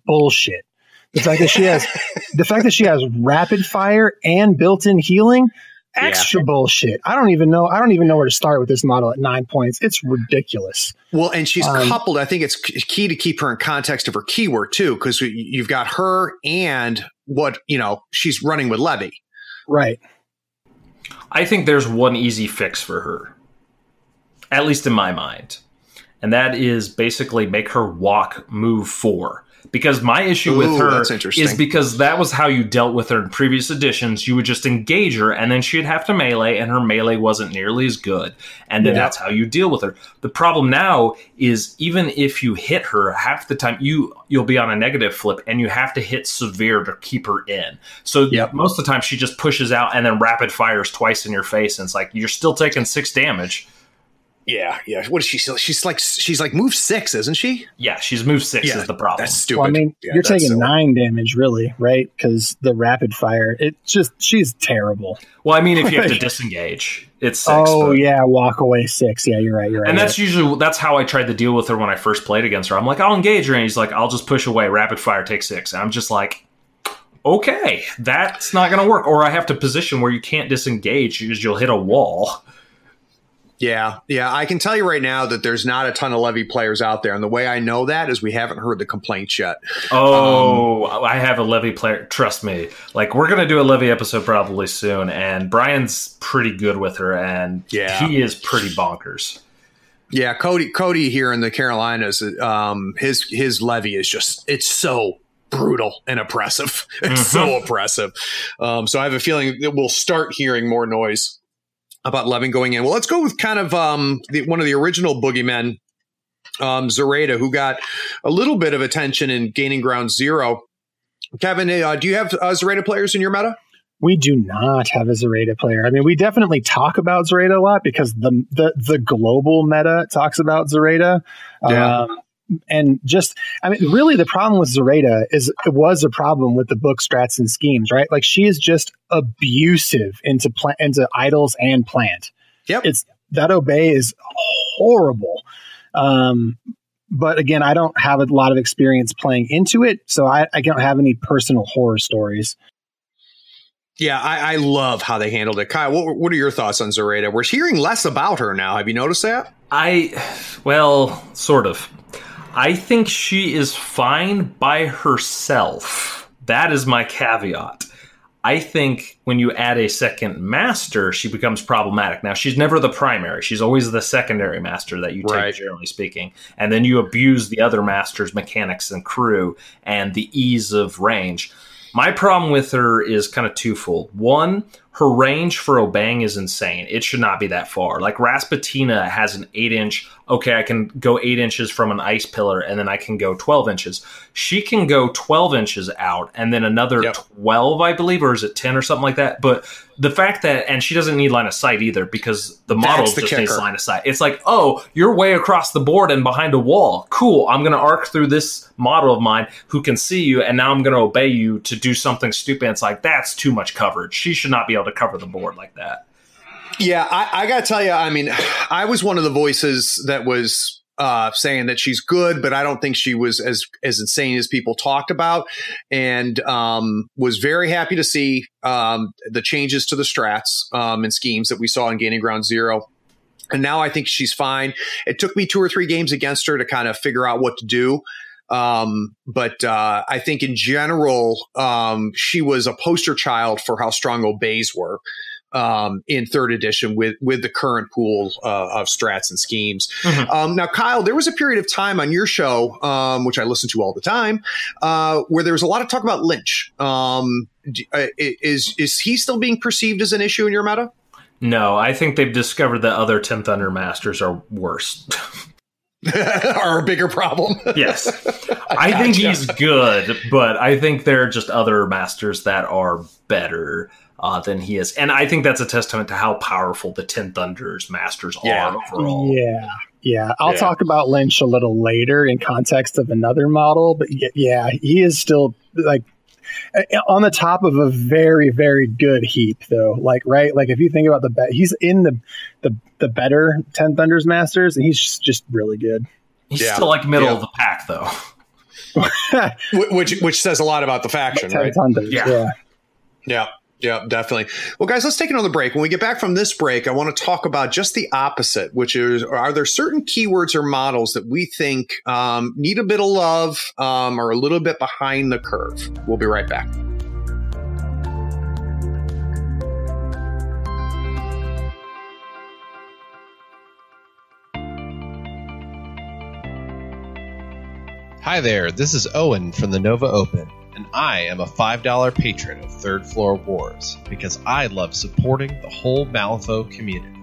Speaker 4: bullshit. The fact that she has rapid fire and built-in healing, extra bullshit. I don't even know where to start with this model at 9 points. It's ridiculous.
Speaker 2: Well, and she's coupled. I think it's key to keep her in context of her keyword too, because you've got her and what she's running with Levy.
Speaker 4: Right.
Speaker 1: I think there's one easy fix for her, at least in my mind, and that is basically make her walk move 4. Because my issue with her is because that was how you dealt with her in previous editions. You would just engage her, and then she'd have to melee, and her melee wasn't nearly as good. And then that's how you deal with her. The problem now is even if you hit her, half the time you'll be on a negative flip, and you have to hit severe to keep her in. So most of the time she just pushes out and then rapid fires twice in your face, and it's like you're still taking 6 damage.
Speaker 2: Yeah. What is she? She's like move 6, isn't she?
Speaker 1: Yeah, she's move 6 is the problem.
Speaker 2: That's stupid.
Speaker 4: Well, I mean, you're taking 9 damage, really, right? Because the rapid fire, she's terrible.
Speaker 1: Well, I mean, if you have to disengage, it's 6.
Speaker 4: Walk away 6. Yeah, you're right.
Speaker 1: And that's how I tried to deal with her when I first played against her. I'm like, I'll engage her, and he's like, I'll just push away, rapid fire, take 6. And I'm just like, okay, that's not going to work. Or I have to position where you can't disengage because you'll hit a wall.
Speaker 2: Yeah. I can tell you right now that there's not a ton of Levy players out there. And the way I know that is we haven't heard the complaints yet.
Speaker 1: I have a Levy player. Trust me. Like, we're going to do a Levy episode probably soon. And Brian's pretty good with her. And he is pretty bonkers.
Speaker 2: Yeah. Cody here in the Carolinas, his Levy is it's so brutal and oppressive. It's so oppressive. So I have a feeling that we'll start hearing more noise about Levin going in. Well, let's go with kind of one of the original boogeymen, Zoraida, who got a little bit of attention in Gaining Ground 0. Kevin, do you have Zoraida players in your meta?
Speaker 4: We do not have a Zoraida player. I mean, we definitely talk about Zoraida a lot because the global meta talks about Zoraida. And really the problem with Zoraida is it was a problem with the book strats and schemes, right? Like, she is just abusive into idols and plant.
Speaker 2: Yep.
Speaker 4: That obey is horrible. But again, I don't have a lot of experience playing into it, so I don't have any personal horror stories.
Speaker 2: Yeah, I love how they handled it. Kyle, what are your thoughts on Zoraida? We're hearing less about her now. Have you noticed that?
Speaker 1: Sort of. I think she is fine by herself. That is my caveat. I think when you add a second master, she becomes problematic. Now, she's never the primary. She's always the secondary master that you take, generally speaking. And then you abuse the other master's mechanics and crew and the ease of range. My problem with her is kind of twofold. One, her range for obeying is insane. It should not be that far. Like, Rasputina has an 8-inch. Okay, I can go 8 inches from an ice pillar, and then I can go 12 inches. She can go 12 inches out, and then another 12, I believe, or is it 10 or something like that? But the fact that, and she doesn't need line of sight either, because the model just needs line of sight. It's like, oh, you're way across the board and behind a wall. Cool, I'm going to arc through this model of mine who can see you, and now I'm going to obey you to do something stupid. It's like, that's too much coverage. She should not be able to cover the board like that.
Speaker 2: Yeah, I got to tell you, I mean, I was one of the voices that was saying that she's good, but I don't think she was as insane as people talked about, and was very happy to see the changes to the strats and schemes that we saw in Gaining Ground 0. And now I think she's fine. It took me 2 or 3 games against her to kind of figure out what to do. But I think in general, she was a poster child for how strong obeys were in 3rd edition with the current pool of strats and schemes. Now, Kyle, there was a period of time on your show, which I listen to all the time, where there was a lot of talk about Lynch. Is he still being perceived as an issue in your meta?
Speaker 1: No, I think they've discovered that other 10th Thunder Masters are worse.
Speaker 2: Are a bigger problem.
Speaker 1: Yes. I think he's good, but I think there are just other masters that are better than he is. And I think that's a testament to how powerful the 10 Thunders masters are overall.
Speaker 4: Yeah. I'll talk about Lynch a little later in context of another model, but yeah, he is still, like, on the top of a very, very good heap, though. Like, right? Like, if you think about he's in the better 10 Thunders Masters, and he's just really good.
Speaker 1: He's still like middle of the pack, though.
Speaker 2: which says a lot about the faction, right?
Speaker 4: Thunders,
Speaker 2: Yeah, definitely. Well, guys, let's take another break. When we get back from this break, I want to talk about just the opposite, which is, are there certain keywords or models that we think need a bit of love, or a little bit behind the curve? We'll be right back.
Speaker 5: Hi there, this is Owen from the Nova Open, and I am a $5 patron of Third Floor Wars because I love supporting the whole Malifaux community.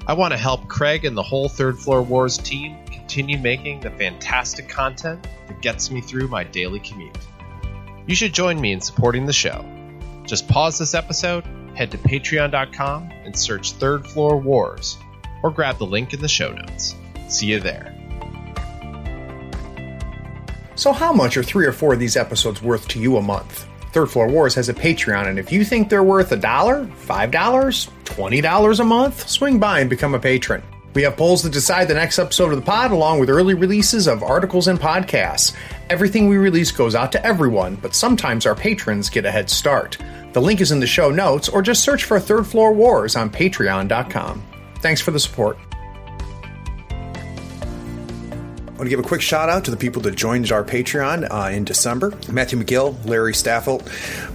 Speaker 5: I want to help Craig and the whole Third Floor Wars team continue making the fantastic content that gets me through my daily commute. You should join me in supporting the show. Just pause this episode, head to patreon.com and search Third Floor Wars, or grab the link in the show notes. See you there.
Speaker 2: So how much are 3 or 4 of these episodes worth to you a month? Third Floor Wars has a Patreon, and if you think they're worth $1, $5, $20 a month, swing by and become a patron. We have polls that decide the next episode of the pod, along with early releases of articles and podcasts. Everything we release goes out to everyone, but sometimes our patrons get a head start. The link is in the show notes, or just search for Third Floor Wars on patreon.com. Thanks for the support. I want to give a quick shout out to the people that joined our Patreon in December. Matthew McGill, Larry Staffelt,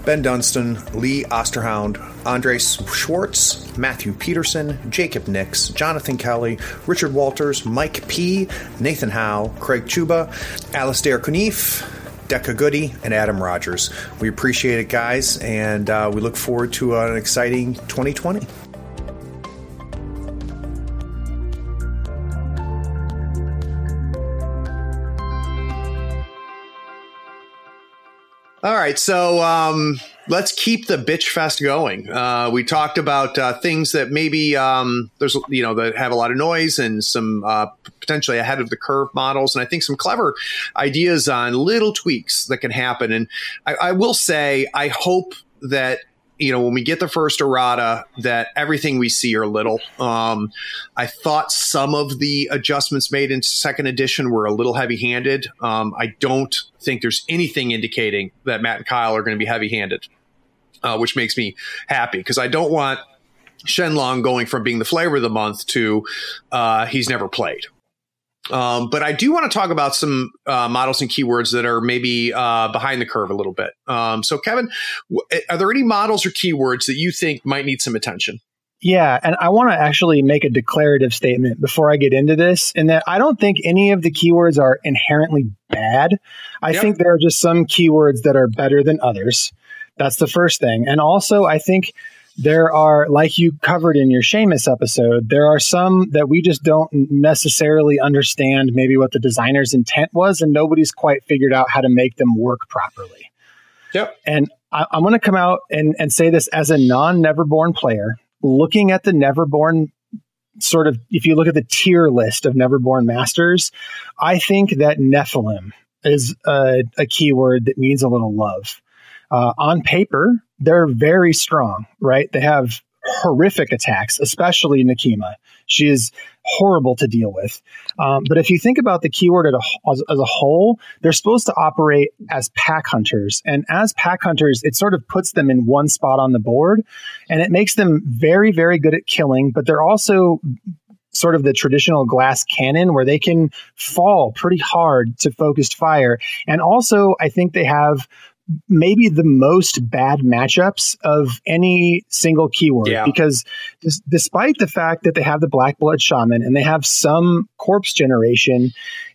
Speaker 2: Ben Dunstan, Lee Osterhound, Andres Schwartz, Matthew Peterson, Jacob Nix, Jonathan Kelly, Richard Walters, Mike P., Nathan Howe, Craig Chuba, Alistair Kunif, Decca Goody, and Adam Rogers. We appreciate it, guys, and we look forward to an exciting 2020. All right, so let's keep the bitch fest going. We talked about things that maybe there's that have a lot of noise and some potentially ahead of the curve models, and I think some clever ideas on little tweaks that can happen. And I will say, I hope that when we get the first errata, that everything we see are little. I thought some of the adjustments made in second edition were a little heavy-handed. I don't think there's anything indicating that Matt and Kyle are going to be heavy-handed, which makes me happy, because I don't want Shenlong going from being the flavor of the month to he's never played. But I do want to talk about some models and keywords that are maybe behind the curve a little bit. So, Kevin, are there any models or keywords that you think might need some attention?
Speaker 4: Yeah, and I want to actually make a declarative statement before I get into this, in that I don't think any of the keywords are inherently bad. I think there are just some keywords that are better than others. That's the first thing. And also, I think there are, like you covered in your Seamus episode, there are some that we just don't necessarily understand maybe what the designer's intent was, and nobody's quite figured out how to make them work properly.
Speaker 2: Yep.
Speaker 4: And I'm going to come out and say this as a non-Neverborn player, looking at the Neverborn sort of, if you look at the tier list of Neverborn Masters, I think that Nephilim is a keyword that needs a little love. On paper, they're very strong, right? They have horrific attacks, especially Nekima. She is horrible to deal with. But if you think about the keyword as a whole, they're supposed to operate as pack hunters. And as pack hunters, it sort of puts them in one spot on the board, and it makes them very, very good at killing, but they're also sort of the traditional glass cannon where they can fall pretty hard to focused fire. And also, I think they have maybe the most bad matchups of any single keyword, because despite the fact that they have the Black Blood Shaman and they have some corpse generation,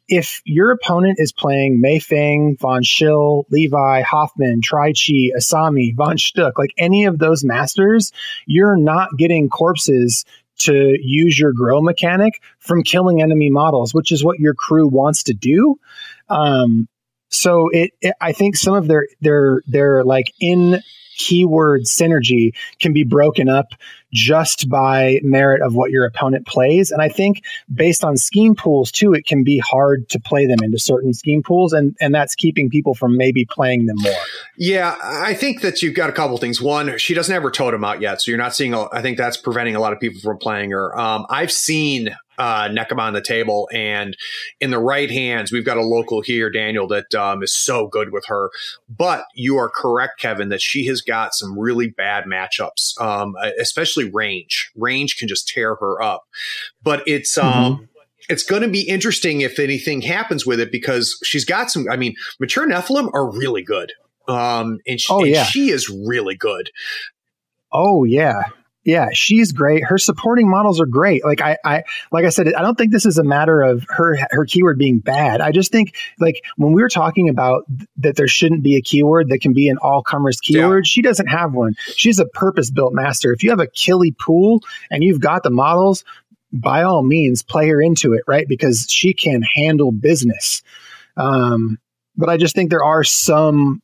Speaker 4: if your opponent is playing Mei Feng, Von Schill, Levi, Hoffman, Tri Chi, Asami, Von Stuck, like any of those masters, you're not getting corpses to use your grow mechanic from killing enemy models, which is what your crew wants to do. So I think some of their like in keyword synergy can be broken up just by merit of what your opponent plays. And I think based on scheme pools too, it can be hard to play them into certain scheme pools, and that's keeping people from maybe playing them more.
Speaker 2: Yeah, I think that you've got a couple things. One, she doesn't have her totem out yet, so you're not seeing, I think that's preventing a lot of people from playing her. I've seen Nekama on the table, and in the right hands, we've got a local here, Daniel, that is so good with her. But you are correct, Kevin, that she has got some really bad matchups, especially range. Range can just tear her up. But it's going to be interesting if anything happens with it, because she's got some, I mean, mature Nephilim are really good. And she is really good.
Speaker 4: Oh, yeah. Yeah, she's great. Her supporting models are great. Like I said, I don't think this is a matter of her keyword being bad. I just think, like, when we were talking about that there shouldn't be a keyword that can be an all-comers keyword, she doesn't have one. She's a purpose-built master. If you have a killy pool and you've got the models, by all means, play her into it, right? Because she can handle business. But I just think there are some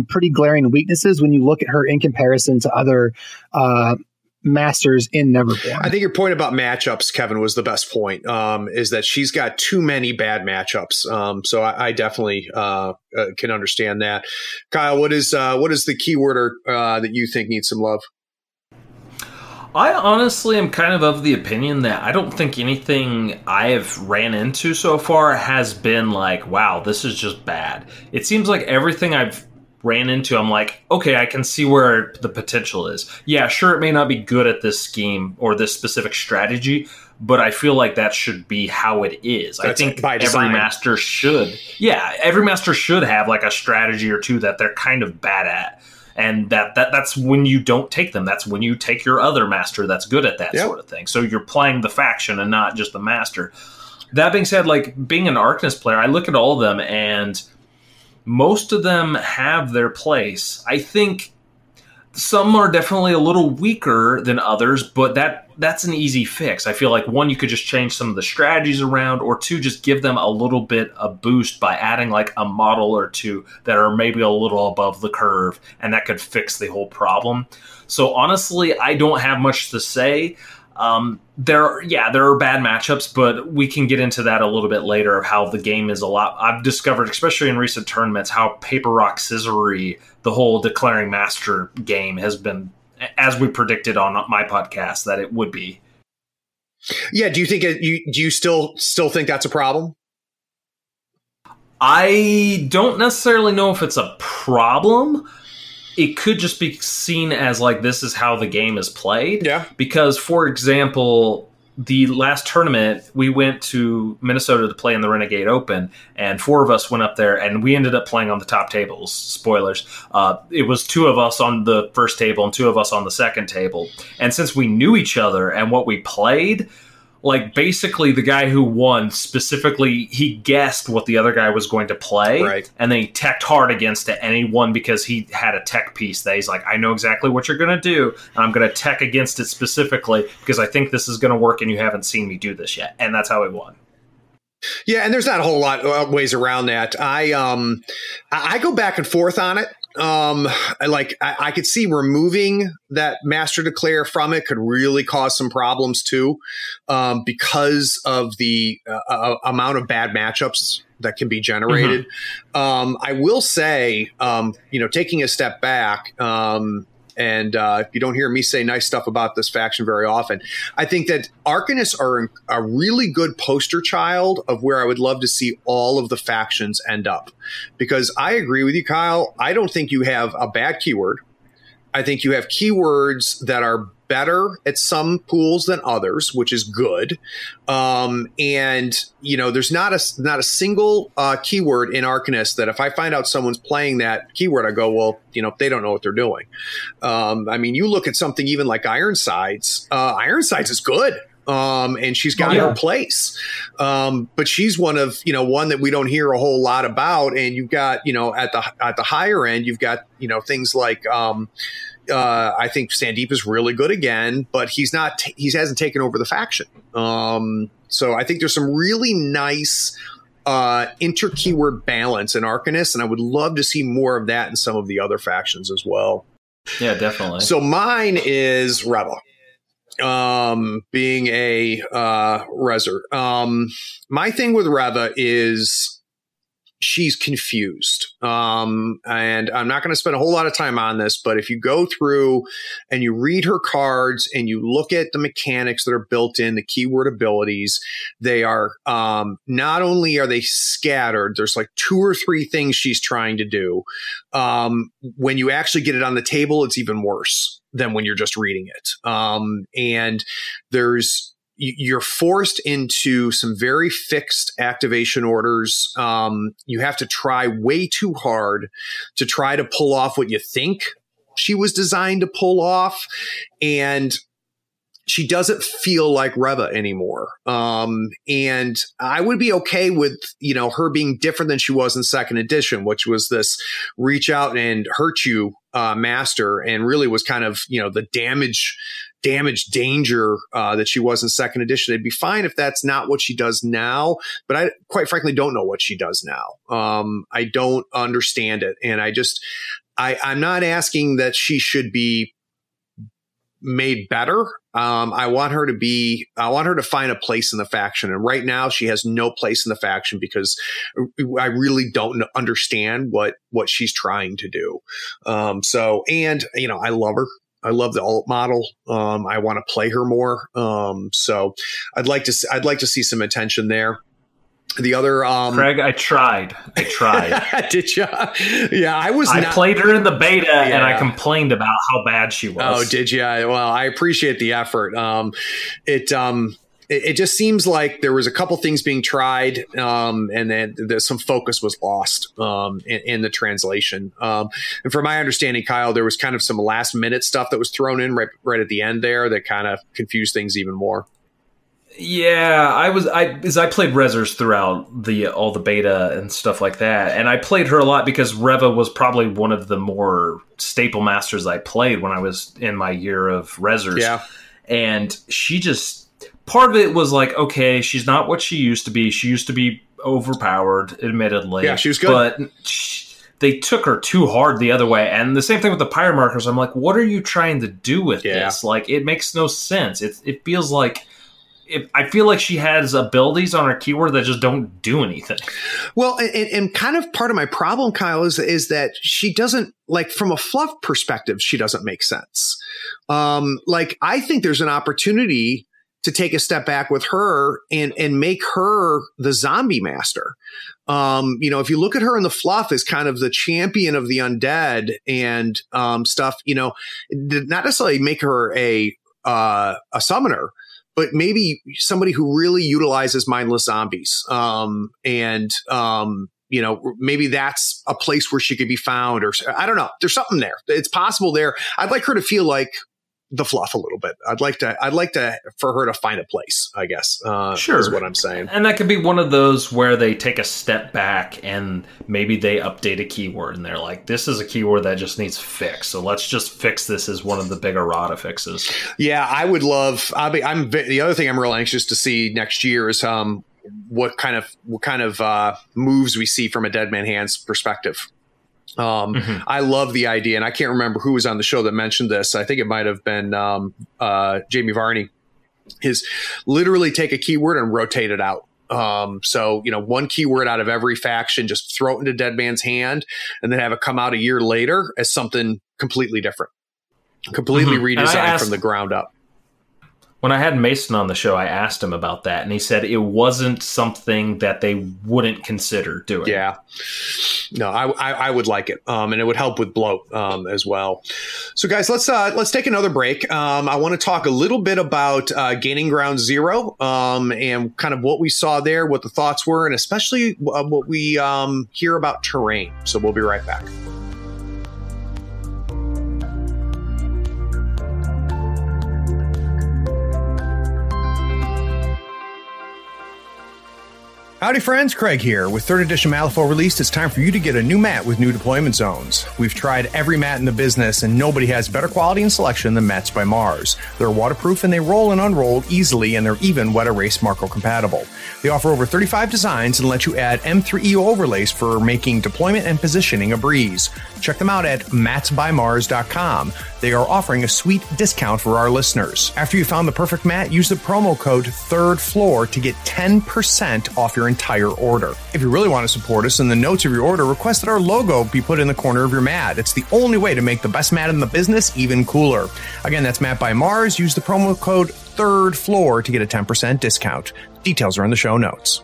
Speaker 4: pretty glaring weaknesses when you look at her in comparison to other masters in Neverborn.
Speaker 2: I think your point about matchups, Kevin, was the best point, is that she's got too many bad matchups. So I definitely can understand that. Kyle, what is the keyword that you think needs some love?
Speaker 1: I honestly am kind of the opinion that I don't think anything I have ran into so far has been like, wow, this is just bad. It seems like everything I've ran into, I'm like, okay, I can see where the potential is. Yeah, sure, it may not be good at this scheme or this specific strategy, but I feel like that should be how it is. I think every master should. Yeah, every master should have like a strategy or two that they're kind of bad at. And that's when you don't take them. That's when you take your other master that's good at that sort of thing. So you're playing the faction and not just the master. That being said, like, being an Arcanist player, I look at all of them and most of them have their place. I think some are definitely a little weaker than others, but that's an easy fix. I feel like, one, you could just change some of the strategies around, or two, just give them a little bit of boost by adding like a model or two that are maybe a little above the curve, and that could fix the whole problem. So honestly, I don't have much to say. There are bad matchups, but we can get into that a little bit later of how the game is a lot. I've discovered, especially in recent tournaments, how paper, rock, scissory the whole declaring master game has been, as we predicted on my podcast that it would be.
Speaker 2: Yeah, do you think do you still think that's a problem?
Speaker 1: I don't necessarily know if it's a problem. It could just be seen as like, this is how the game is played. Yeah. Because, for example, the last tournament, we went to Minnesota to play in the Renegade Open, and 4 of us went up there, and we ended up playing on the top tables. Spoilers. It was 2 of us on the first table and 2 of us on the second table. And since we knew each other and what we played, like, basically the guy who won specifically, he guessed what the other guy was going to play, right, and then he teched hard against it, and he won because he had a tech piece that he's like, I know exactly what you're going to do, and I'm going to tech against it specifically because I think this is going to work and you haven't seen me do this yet. And that's how he won.
Speaker 2: Yeah, and there's not a whole lot of ways around that. I go back and forth on it. I could see removing that master declare from it could really cause some problems too, because of the amount of bad matchups that can be generated. Mm-hmm. I will say, taking a step back, and you don't hear me say nice stuff about this faction very often, I think that Arcanists are a really good poster child of where I would love to see all of the factions end up. Because I agree with you, Kyle. I don't think you have a bad keyword. I think you have keywords that are better at some pools than others, which is good. There's not a single keyword in Arcanist that if I find out someone's playing that keyword, I go, well, they don't know what they're doing. You look at something even like Ironsides. Ironsides is good. And she's got her place. But she's one that we don't hear a whole lot about. And you've got, at the higher end, you've got, things like, I think Sandeep is really good again, but he hasn't taken over the faction. So I think there's some really nice inter-keyword balance in Arcanist, and I would love to see more of that in some of the other factions as well.
Speaker 1: Yeah, definitely.
Speaker 2: So mine is Reva. Being a Rezer. My thing with Reva is she's confused. And I'm not going to spend a whole lot of time on this, but if you go through and you read her cards and you look at the mechanics that are built in, the keyword abilities, they are, not only are they scattered, there's like 2 or 3 things she's trying to do. When you actually get it on the table, it's even worse than when you're just reading it. And you're forced into some very fixed activation orders. You have to try way too hard to try to pull off what you think she was designed to pull off. And she doesn't feel like Reva anymore. And I would be okay with, her being different than she was in 2nd edition, which was this reach out and hurt you master, and really was kind of, the damage danger that she was in 2nd edition. It'd be fine if that's not what she does now, but I quite frankly don't know what she does now. I don't understand it. And I'm not asking that she should be made better. I want her to find a place in the faction. And right now she has no place in the faction because I really don't understand what she's trying to do. I love her. I love the alt model. I want to play her more. So I'd like to see some attention there. The other,
Speaker 1: Craig, I tried.
Speaker 2: Did you? Yeah,
Speaker 1: I played her in the beta, and I complained about how bad she was.
Speaker 2: Oh, did you? Well, I appreciate the effort. It just seems like there was a couple things being tried, and then some focus was lost in the translation. And from my understanding, Kyle, there was kind of some last minute stuff that was thrown in right at the end there that kind of confused things even more.
Speaker 1: Yeah, I played Rezers throughout all the beta and stuff like that, and I played her a lot because Reva was probably one of the more staple masters I played when I was in my year of Rezers. Yeah, and she just, part of it was like, okay, she's not what she used to be. She used to be overpowered, admittedly.
Speaker 2: Yeah, she was good,
Speaker 1: but they took her too hard the other way. And the same thing with the pyre markers. I'm like, what are you trying to do with this? Like, it makes no sense. It feels like. I feel like she has abilities on her keyword that just don't do anything.
Speaker 2: Well, and kind of part of my problem, Kyle, is that she doesn't, like, from a fluff perspective, she doesn't make sense. I think there's an opportunity to take a step back with her and make her the zombie master. If you look at her in the fluff as kind of the champion of the undead and stuff, not necessarily make her a summoner, but maybe somebody who really utilizes mindless zombies. Maybe that's a place where she could be found, or I don't know. There's something there. It's possible there. I'd like her to feel like the fluff a little bit. I'd like for her to find a place, I guess. Sure. Is what I'm saying.
Speaker 1: And that could be one of those where they take a step back and maybe they update a keyword and they're like, this is a keyword that just needs fixed. So let's just fix this as one of the big errata fixes.
Speaker 2: Yeah, I would love, the other thing I'm real anxious to see next year is, what kind of moves we see from a Dead Man Hands perspective. I love the idea, and I can't remember who was on the show that mentioned this. I think it might have been Jamie Varney. Is literally take a keyword and rotate it out. So one keyword out of every faction, just throw it into Dead Man's hand, and then have it come out a year later as something completely different, completely redesigned from the ground up.
Speaker 1: When I had Mason on the show, I asked him about that, and he said it wasn't something that they wouldn't consider doing.
Speaker 2: Yeah. No, I would like it, and it would help with bloat as well. So, guys, let's take another break. I want to talk a little bit about Gaining Ground Zero and kind of what we saw there, what the thoughts were, and especially what we hear about terrain. So we'll be right back. Howdy friends, Craig here. With 3rd edition Malifaux released, it's time for you to get a new mat with new deployment zones. We've tried every mat in the business, and nobody has better quality and selection than Mats by Mars. They're waterproof and they roll and unroll easily, and they're even wet erase Marco compatible. They offer over 35 designs and let you add M3EO overlays for making deployment and positioning a breeze. Check them out at matsbymars.com. They are offering a sweet discount for our listeners. After you found the perfect mat, use the promo code THIRDFLOOR to get 10% off your entire order. If you really want to support us, in the notes of your order, request that our logo be put in the corner of your mat. It's the only way to make the best mat in the business even cooler. Again, that's Mat by Mars. Use the promo code THIRDFLOOR to get a 10% discount. Details are in the show notes.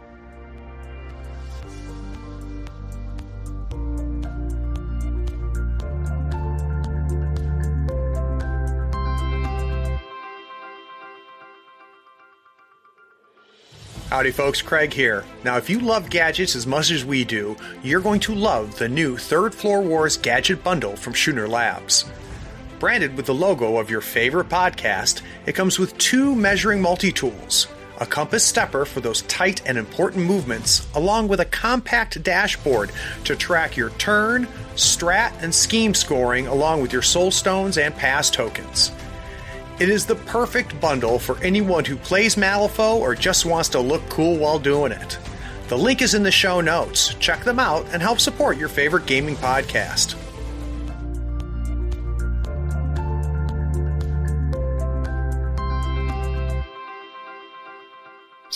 Speaker 2: Howdy folks, Craig here. Now if you love gadgets as much as we do, you're going to love the new Third Floor Wars Gadget Bundle from Schooner Labs. Branded with the logo of your favorite podcast, it comes with 2 measuring multi-tools, a compass stepper for those tight and important movements, along with a compact dashboard to track your turn, strat, and scheme scoring along with your soul stones and pass tokens. It is the perfect bundle for anyone who plays Malifaux or just wants to look cool while doing it. The link is in the show notes. Check them out and help support your favorite gaming podcast.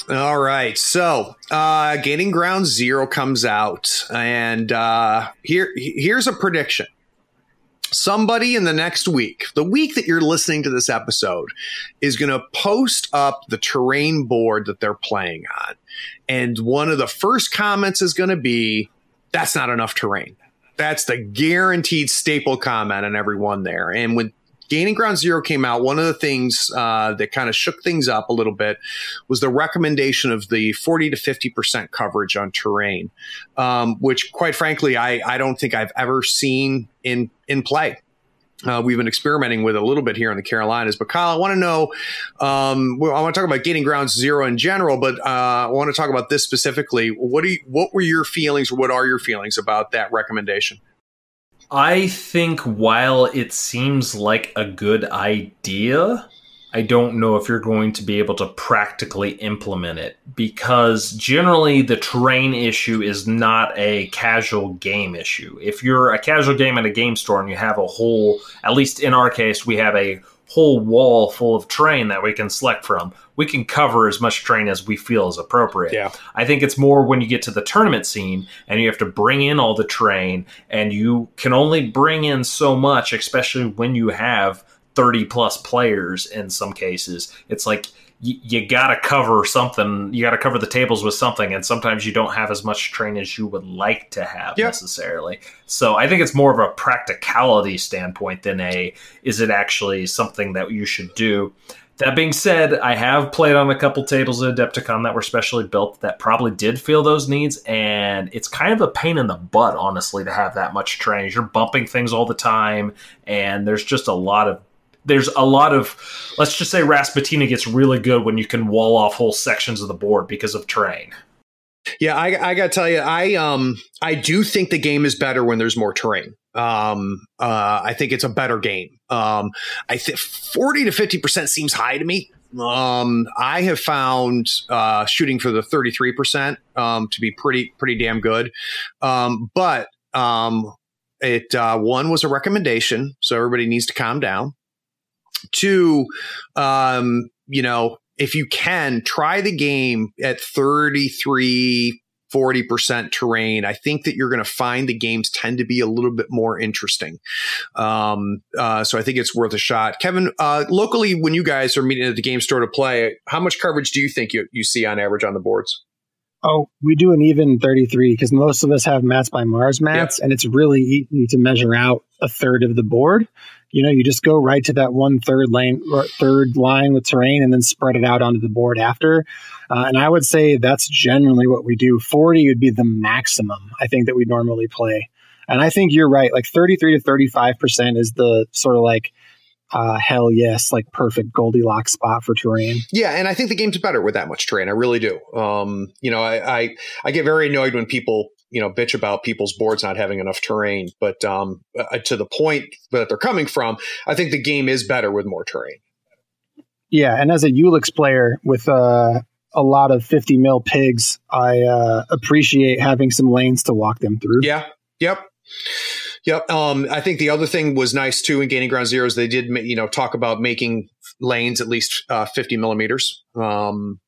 Speaker 2: All right, so Gaining Ground Zero comes out, and here's a prediction. Somebody in the next week, the week that you're listening to this episode, is going to post up the terrain board that they're playing on. And one of the first comments is going to be, that's not enough terrain. That's the guaranteed staple comment on everyone there. And when Gaining Ground Zero came out, one of the things that kind of shook things up a little bit was the recommendation of the 40 to 50% coverage on terrain, which, quite frankly, I don't think I've ever seen in play. We've been experimenting with it a little bit here in the Carolinas. But, Kyle, I want to know, I want to talk about Gaining Ground Zero in general, but I want to talk about this specifically. What were your feelings, or what are your feelings about that recommendation?
Speaker 1: I think while it seems like a good idea, I don't know if you're going to be able to practically implement it, because generally the terrain issue is not a casual game issue. If you're a casual game at a game store and you have a whole, at least in our case, we have a whole wall full of terrain that we can select from, we can cover as much terrain as we feel is appropriate. Yeah. I think it's more when you get to the tournament scene and you have to bring in all the terrain, and you can only bring in so much, especially when you have 30 plus players in some cases. It's like you got to cover something. You got to cover the tables with something, and sometimes you don't have as much terrain as you would like to have necessarily. So I think it's more of a practicality standpoint than is it actually something that you should do. That being said, I have played on a couple tables at Adepticon that were specially built that probably did feel those needs, and it's kind of a pain in the butt, honestly, to have that much terrain. You're bumping things all the time, and there's a lot of, let's just say Rasputina gets really good when you can wall off whole sections of the board because of terrain.
Speaker 2: Yeah, I got to tell you, I do think the game is better when there's more terrain. I think it's a better game. I think 40 to 50% seems high to me. I have found shooting for the 33% to be pretty damn good. But it one was a recommendation, so everybody needs to calm down. 2, if you can, try the game at 33, 40% terrain. I think that you're going to find the games tend to be a little bit more interesting. So I think it's worth a shot. Kevin, locally, when you guys are meeting at the game store to play, how much coverage do you think you see on average on the boards?
Speaker 4: Oh, we do an even 33 because most of us have Mats by Mars mats, and it's really easy to measure out a third of the board. You just go right to that 1/3 third line with terrain and then spread it out onto the board after. And I would say that's generally what we do. 40 would be the maximum, I think, that we normally play. And I think you're right. Like 33 to 35% is the sort of like hell yes, like perfect Goldilocks spot for terrain.
Speaker 2: Yeah, and I think the game's better with that much terrain. I really do. I get very annoyed when people bitch about people's boards not having enough terrain, but to the point that they're coming from, I think the game is better with more terrain.
Speaker 4: Yeah, and as a Ulix player with a lot of 50 mil pigs, I appreciate having some lanes to walk them through.
Speaker 2: Yeah. Yep. I think the other thing was nice too in Gaining Ground Zero is they did talk about making lanes at least 50 millimeters,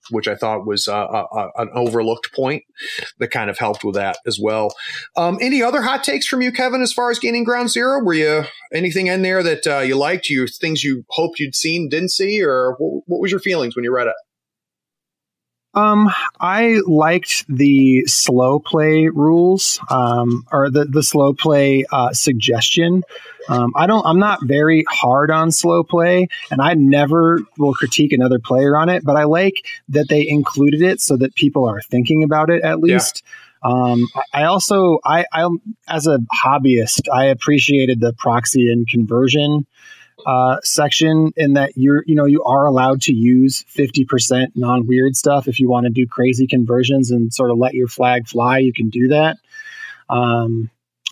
Speaker 2: which I thought was an overlooked point that kind of helped with that as well. Any other hot takes from you, Kevin, as far as Gaining Ground Zero? Were you anything in there that you liked? Things you hoped you'd seen, didn't see, or what was your feelings when you read it?
Speaker 4: I liked the slow play rules, or the slow play suggestion. I'm not very hard on slow play, and I never will critique another player on it, but I like that they included it so that people are thinking about it at least. Yeah. I as a hobbyist, I appreciated the proxy and conversion section in that you are allowed to use 50% non-weird stuff. If you want to do crazy conversions and sort of let your flag fly, you can do that.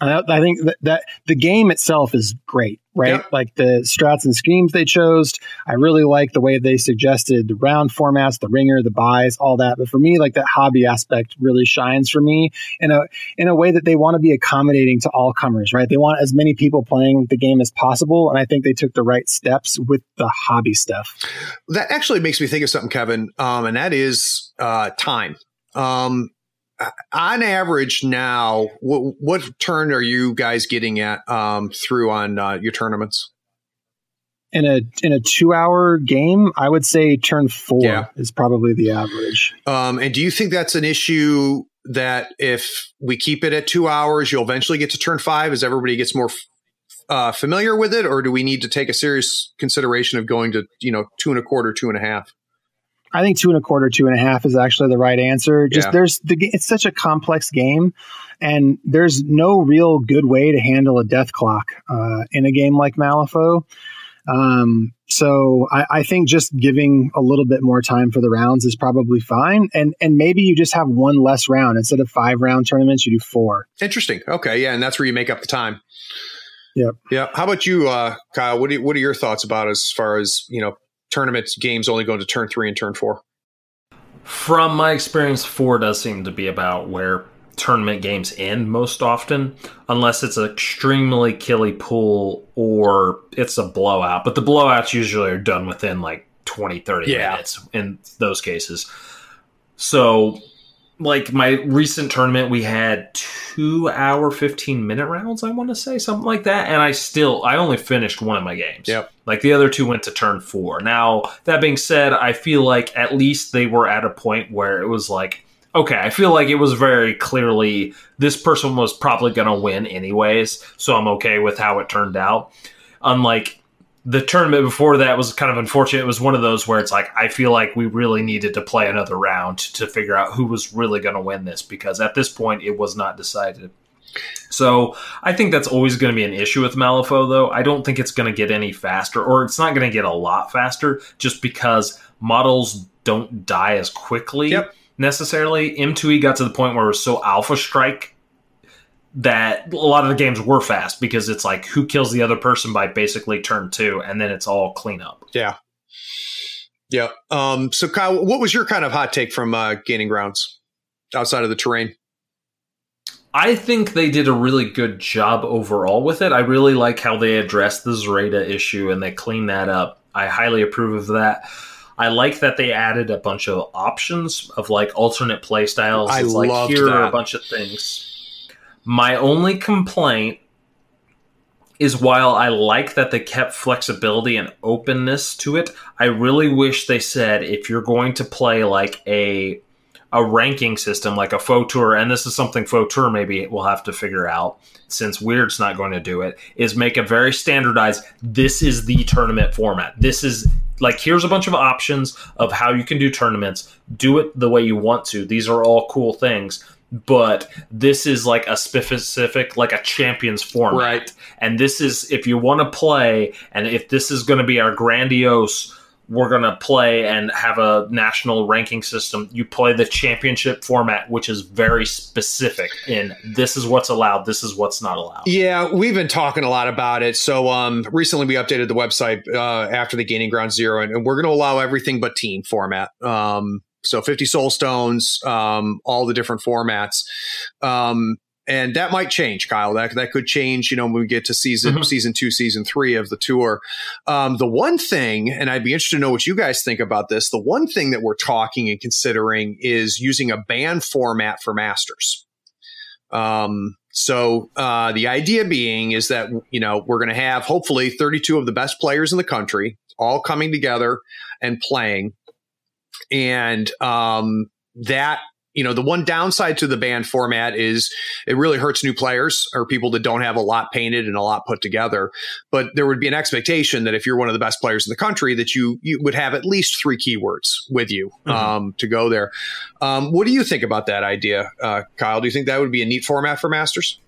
Speaker 4: I think that the game itself is great, right? Yep. Like the strats and schemes they chose. I really like the way they suggested the round formats, the ringer, the buys, all that. But for me, like that hobby aspect really shines for me in a way that they want to be accommodating to all comers, right? They want as many people playing the game as possible. And I think they took the right steps with the hobby stuff.
Speaker 2: That actually makes me think of something, Kevin. And that is time. On average now, what turn are you guys getting at through on your tournaments?
Speaker 4: In a 2-hour game, I would say turn 4 is probably the average.
Speaker 2: And do you think that's an issue that if we keep it at 2 hours, you'll eventually get to turn 5 as everybody gets more familiar with it? Or do we need to take a serious consideration of going to 2.25, 2.5?
Speaker 4: I think 2.25, 2.5 is actually the right answer. It's such a complex game, and there's no real good way to handle a death clock in a game like Malifaux. So I think just giving a little bit more time for the rounds is probably fine. And maybe you just have one less round. Instead of 5-round tournaments, you do 4.
Speaker 2: Interesting. Okay. Yeah. And that's where you make up the time.
Speaker 4: Yep.
Speaker 2: Yeah. How about you, Kyle? What are your thoughts about as far as, tournaments, games only going to turn 3 and turn 4?
Speaker 1: From my experience, 4 does seem to be about where tournament games end most often, unless it's an extremely killy pool or it's a blowout. But the blowouts usually are done within like 20, 30 minutes in those cases. So, like my recent tournament, we had 2-hour, 15-minute rounds, I want to say, something like that. And I only finished one of my games.
Speaker 2: Yep.
Speaker 1: Like the other 2 went to turn 4. Now, that being said, I feel like at least they were at a point where it was like, okay, I feel like it was very clearly this person was probably going to win anyways. So I'm okay with how it turned out. Unlike the tournament before that was kind of unfortunate. It was one of those where it's like, I feel like we really needed to play another round to figure out who was really going to win this, because at this point it was not decided. So I think that's always going to be an issue with Malifaux, though. I don't think it's going to get any faster, or it's not going to get a lot faster, just because models don't die as quickly necessarily. M2E got to the point where it was so alpha strike that a lot of the games were fast, because it's like who kills the other person by basically turn 2, and then it's all cleanup.
Speaker 2: Yeah. So Kyle, what was your kind of hot take from Gaining Grounds outside of the terrain?
Speaker 1: I think they did a really good job overall with it. I really like how they addressed the Zereda issue and they cleaned that up. I highly approve of that. I like that they added a bunch of options of like alternate play styles.
Speaker 2: I
Speaker 1: it's like
Speaker 2: loved
Speaker 1: here
Speaker 2: that.
Speaker 1: Are a bunch of things. My only complaint is while I like that they kept flexibility and openness to it, I really wish they said if you're going to play like a ranking system, like a Faux Tour, and this is something Faux Tour maybe we'll have to figure out since Weird's not going to do it, is make a very standardized, this is the tournament format. This is like, here's a bunch of options of how you can do tournaments. Do it the way you want to. These are all cool things. but this is like a specific, like a champions format.
Speaker 2: Right.
Speaker 1: And this is, if you want to play, and if this is going to be our grandiose, we're going to play and have a national ranking system, you play the championship format, which is very specific in this is what's allowed, this is what's not allowed.
Speaker 2: Yeah, we've been talking a lot about it. So recently we updated the website after the Gaining Ground Zero, and we're going to allow everything but team format. So 50 soul stones, all the different formats. And that might change, Kyle. That could change, when we get to season 2, season 3 of the tour. The one thing, and I'd be interested to know what you guys think about this, the one thing that we're talking and considering is using a band format for Masters. So the idea being is that, we're going to have hopefully 32 of the best players in the country all coming together and playing. And that, the one downside to the band format is it really hurts new players or people that don't have a lot painted and a lot put together. But there would be an expectation that if you're one of the best players in the country, that you would have at least 3 keywords with you to go there. What do you think about that idea, Kyle? Do you think that would be a neat format for Masters?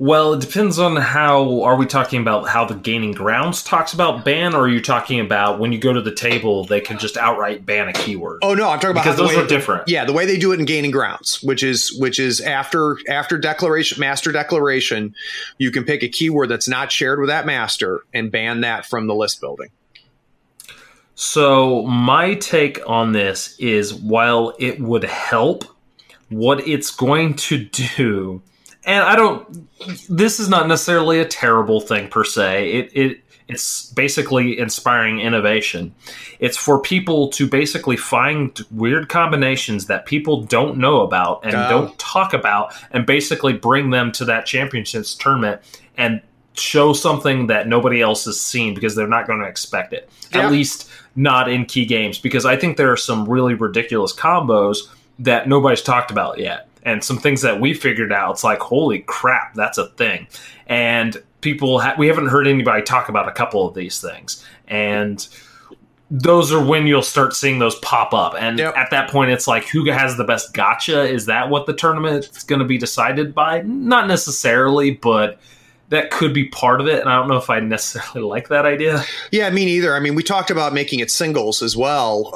Speaker 1: Well, it depends on are we talking about how the Gaining Grounds talks about ban, or are you talking about when you go to the table, they can just outright ban a keyword?
Speaker 2: Oh, no, I'm talking about
Speaker 1: because those are different.
Speaker 2: Yeah, the way they do it in Gaining Grounds, which is after declaration, master declaration, you can pick a keyword that's not shared with that master and ban that from the list building.
Speaker 1: So my take on this is, while it would help, what it's going to do, and this is not necessarily a terrible thing per se. It's basically inspiring innovation. It's for people to basically find weird combinations that people don't know about and don't talk about, and basically bring them to that championships tournament and show something that nobody else has seen, because they're not going to expect it. At least not in key games, because I think there are some really ridiculous combos that nobody's talked about yet. And some things that we figured out, it's like, holy crap, that's a thing. And people, we haven't heard anybody talk about a couple of these things. And those are when you'll start seeing those pop up. And at that point, it's like, who has the best gotcha? Is that what the tournament is going to be decided by? Not necessarily, but that could be part of it. And I don't know if I necessarily like that idea.
Speaker 2: Yeah, me neither. I mean, we talked about making it singles as well.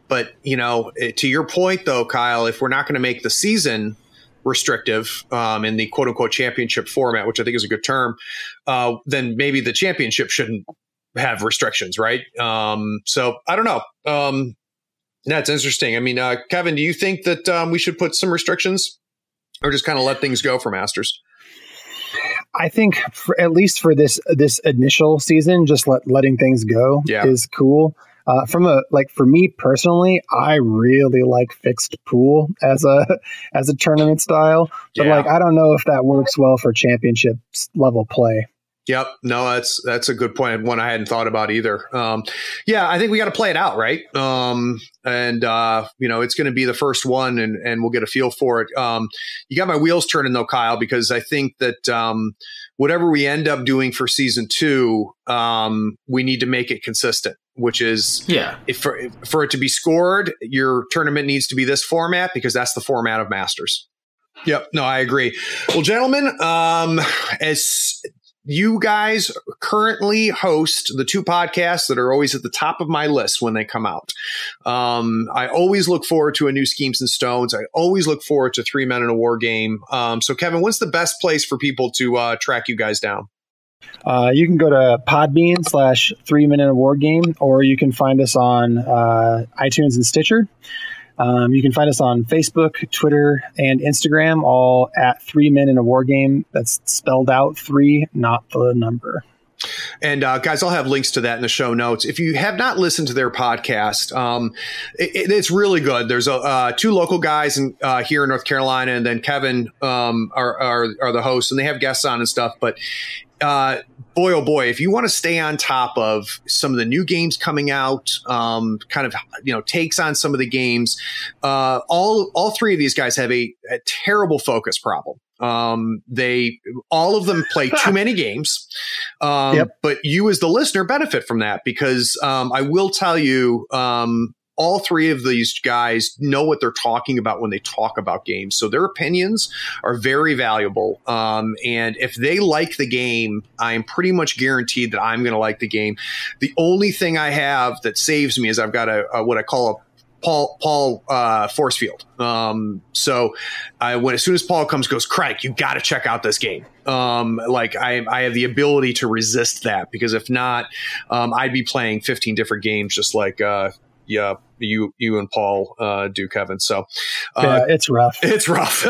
Speaker 2: But, to your point, though, Kyle, if we're not going to make the season restrictive in the quote unquote championship format, which I think is a good term, then maybe the championship shouldn't have restrictions. Right. So I don't know. That's interesting. I mean, Kevin, do you think that we should put some restrictions or just kind of let things go for Masters?
Speaker 4: I think at least for this initial season, just letting things go is cool. For me personally, I really like fixed pool as a tournament style. But I don't know if that works well for championship level play.
Speaker 2: Yep. No, that's a good point. One I hadn't thought about either. I think we got to play it out, right? It's going to be the first one, and we'll get a feel for it. You got my wheels turning though, Kyle, because I think that whatever we end up doing for season 2, we need to make it consistent. Which is, for it to be scored, your tournament needs to be this format, because that's the format of Masters. Yep. No, I agree. Well, gentlemen, as you guys currently host the 2 podcasts that are always at the top of my list when they come out. I always look forward to a new Schemes and Stones. I always look forward to 3 Men in a War Game. So, Kevin, what's the best place for people to track you guys down?
Speaker 4: You can go to Podbean /3 Men in a War Game, or you can find us on iTunes and Stitcher. You can find us on Facebook, Twitter, and Instagram, all at 3 Men in a War Game. That's spelled out 3, not the number.
Speaker 2: And guys, I'll have links to that in the show notes. If you have not listened to their podcast, it's really good. There's 2 local guys here in North Carolina, and then Kevin are the hosts, and they have guests on and stuff. But boy, oh boy, if you want to stay on top of some of the new games coming out, takes on some of the games, all 3 of these guys have a terrible focus problem. All of them play too many games. But you as the listener benefit from that, because I will tell you, all three of these guys know what they're talking about when they talk about games. So their opinions are very valuable. And if they like the game, I'm pretty much guaranteed that I'm going to like the game. The only thing I have that saves me is I've got a what I call a Paul force field. So as soon as Paul goes, Craig, you got to check out this game. I have the ability to resist that, because if not, I'd be playing 15 different games, just like, you and Paul do, Kevin. So
Speaker 4: it's rough.
Speaker 2: It's rough,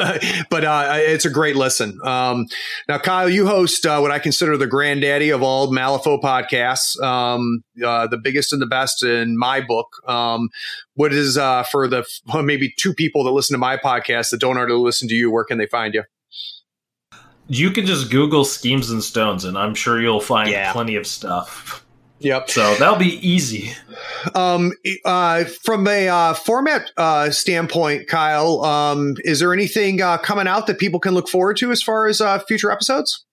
Speaker 2: but it's a great listen. Now, Kyle, you host what I consider the granddaddy of all Malifaux podcasts, the biggest and the best in my book. What is for the maybe two people that listen to my podcast that don't already listen to you, where can they find you?
Speaker 1: You can just Google Schemes and Stones, and I'm sure you'll find plenty of stuff.
Speaker 2: Yep.
Speaker 1: So that'll be easy.
Speaker 2: From a format standpoint, Kyle, is there anything coming out that people can look forward to as far as future episodes?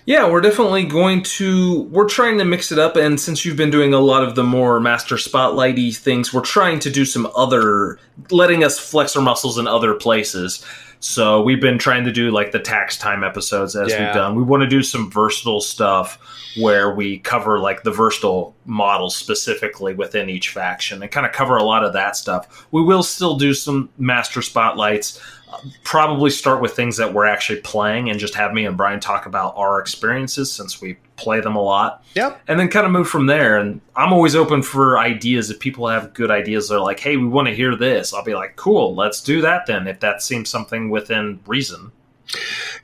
Speaker 1: Yeah, we're definitely we're trying to mix it up. And since you've been doing a lot of the more Master Spotlighty things, we're trying to do letting us flex our muscles in other places. So we've been trying to do like the tax time episodes as we've done. We want to do some versatile stuff where we cover like the versatile models specifically within each faction and kind of cover a lot of that stuff. We will still do some Master Spotlights, probably start with things that we're actually playing and just have me and Brian talk about our experiences since we play them a lot.
Speaker 2: Yep.
Speaker 1: And then kind of move from there. And I'm always open for ideas. If people have good ideas, they're like, hey, we want to hear this. I'll be like, cool, let's do that then, if that seems something within reason.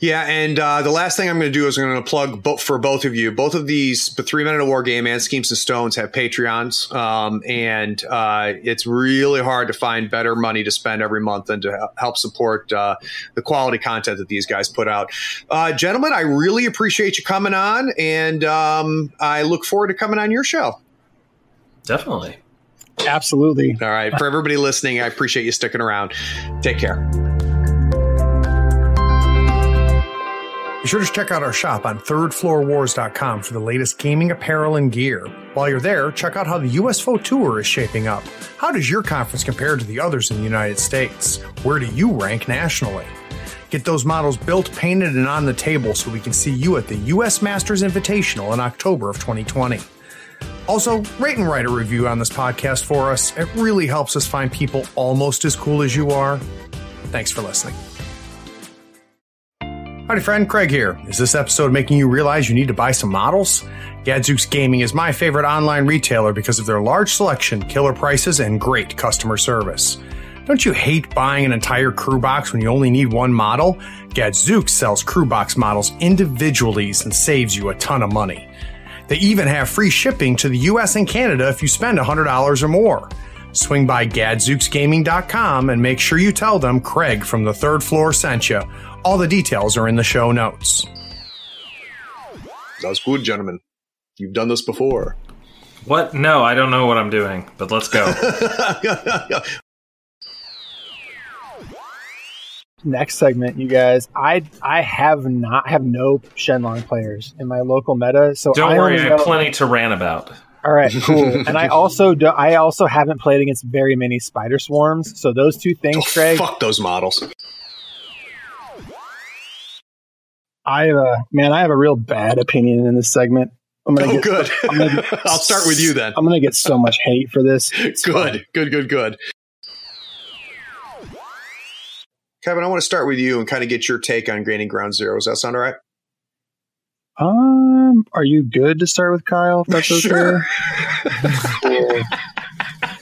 Speaker 2: Yeah, and the last thing I'm going to do is I'm going to plug for both of you. Both of these, the 3 Minute War Game and Schemes and Stones, have Patreons, and it's really hard to find better money to spend every month than to help support the quality content that these guys put out. Gentlemen, I really appreciate you coming on, and I look forward to coming on your show.
Speaker 1: Definitely.
Speaker 4: Absolutely.
Speaker 2: All right. For everybody listening, I appreciate you sticking around. Take care. Be sure to check out our shop on thirdfloorwars.com for the latest gaming apparel and gear. While you're there, check out how the USFO Tour is shaping up. How does your conference compare to the others in the United States? Where do you rank nationally? Get those models built, painted, and on the table so we can see you at the US Masters Invitational in October of 2020. Also, rate and write a review on this podcast for us. It really helps us find people almost as cool as you are. Thanks for listening. Howdy friend, Craig here. Is this episode making you realize you need to buy some models? Gadzooks Gaming is my favorite online retailer because of their large selection, killer prices, and great customer service. Don't you hate buying an entire crew box when you only need one model? Gadzooks sells crew box models individually and saves you a ton of money. They even have free shipping to the US and Canada if you spend $100 or more. Swing by gadzooksgaming.com and make sure you tell them Craig from the Third Floor sent you. All the details are in the show notes. That was good, gentlemen. You've done this before.
Speaker 1: What? No, I don't know what I'm doing, but let's go.
Speaker 4: Next segment, you guys. I have no Shenlong players in my local meta, so
Speaker 1: don't worry, I have plenty to rant about.
Speaker 4: All right, cool. And I also haven't played against very many spider swarms, so those two things, Craig.
Speaker 2: Fuck those models.
Speaker 4: I have a real bad opinion in this segment.
Speaker 2: Good. I'll start with you then.
Speaker 4: I'm going to get so much hate for this.
Speaker 2: Good. Kevin, I want to start with you and kind of get your take on gaining ground zero. Does that sound all right?
Speaker 4: Are you good to start with Kyle? If that's okay?
Speaker 2: Sure.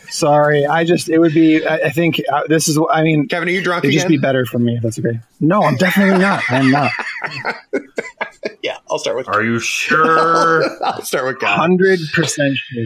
Speaker 4: Sorry, it would be. I think this is. I mean,
Speaker 2: Kevin, are you drunk
Speaker 4: it'd
Speaker 2: again?
Speaker 4: just be better for me if that's okay. No, I'm definitely not. I'm not.
Speaker 2: Yeah, I'll start with.
Speaker 1: Are you sure?
Speaker 2: I'll start with Kyle.
Speaker 4: 100% sure.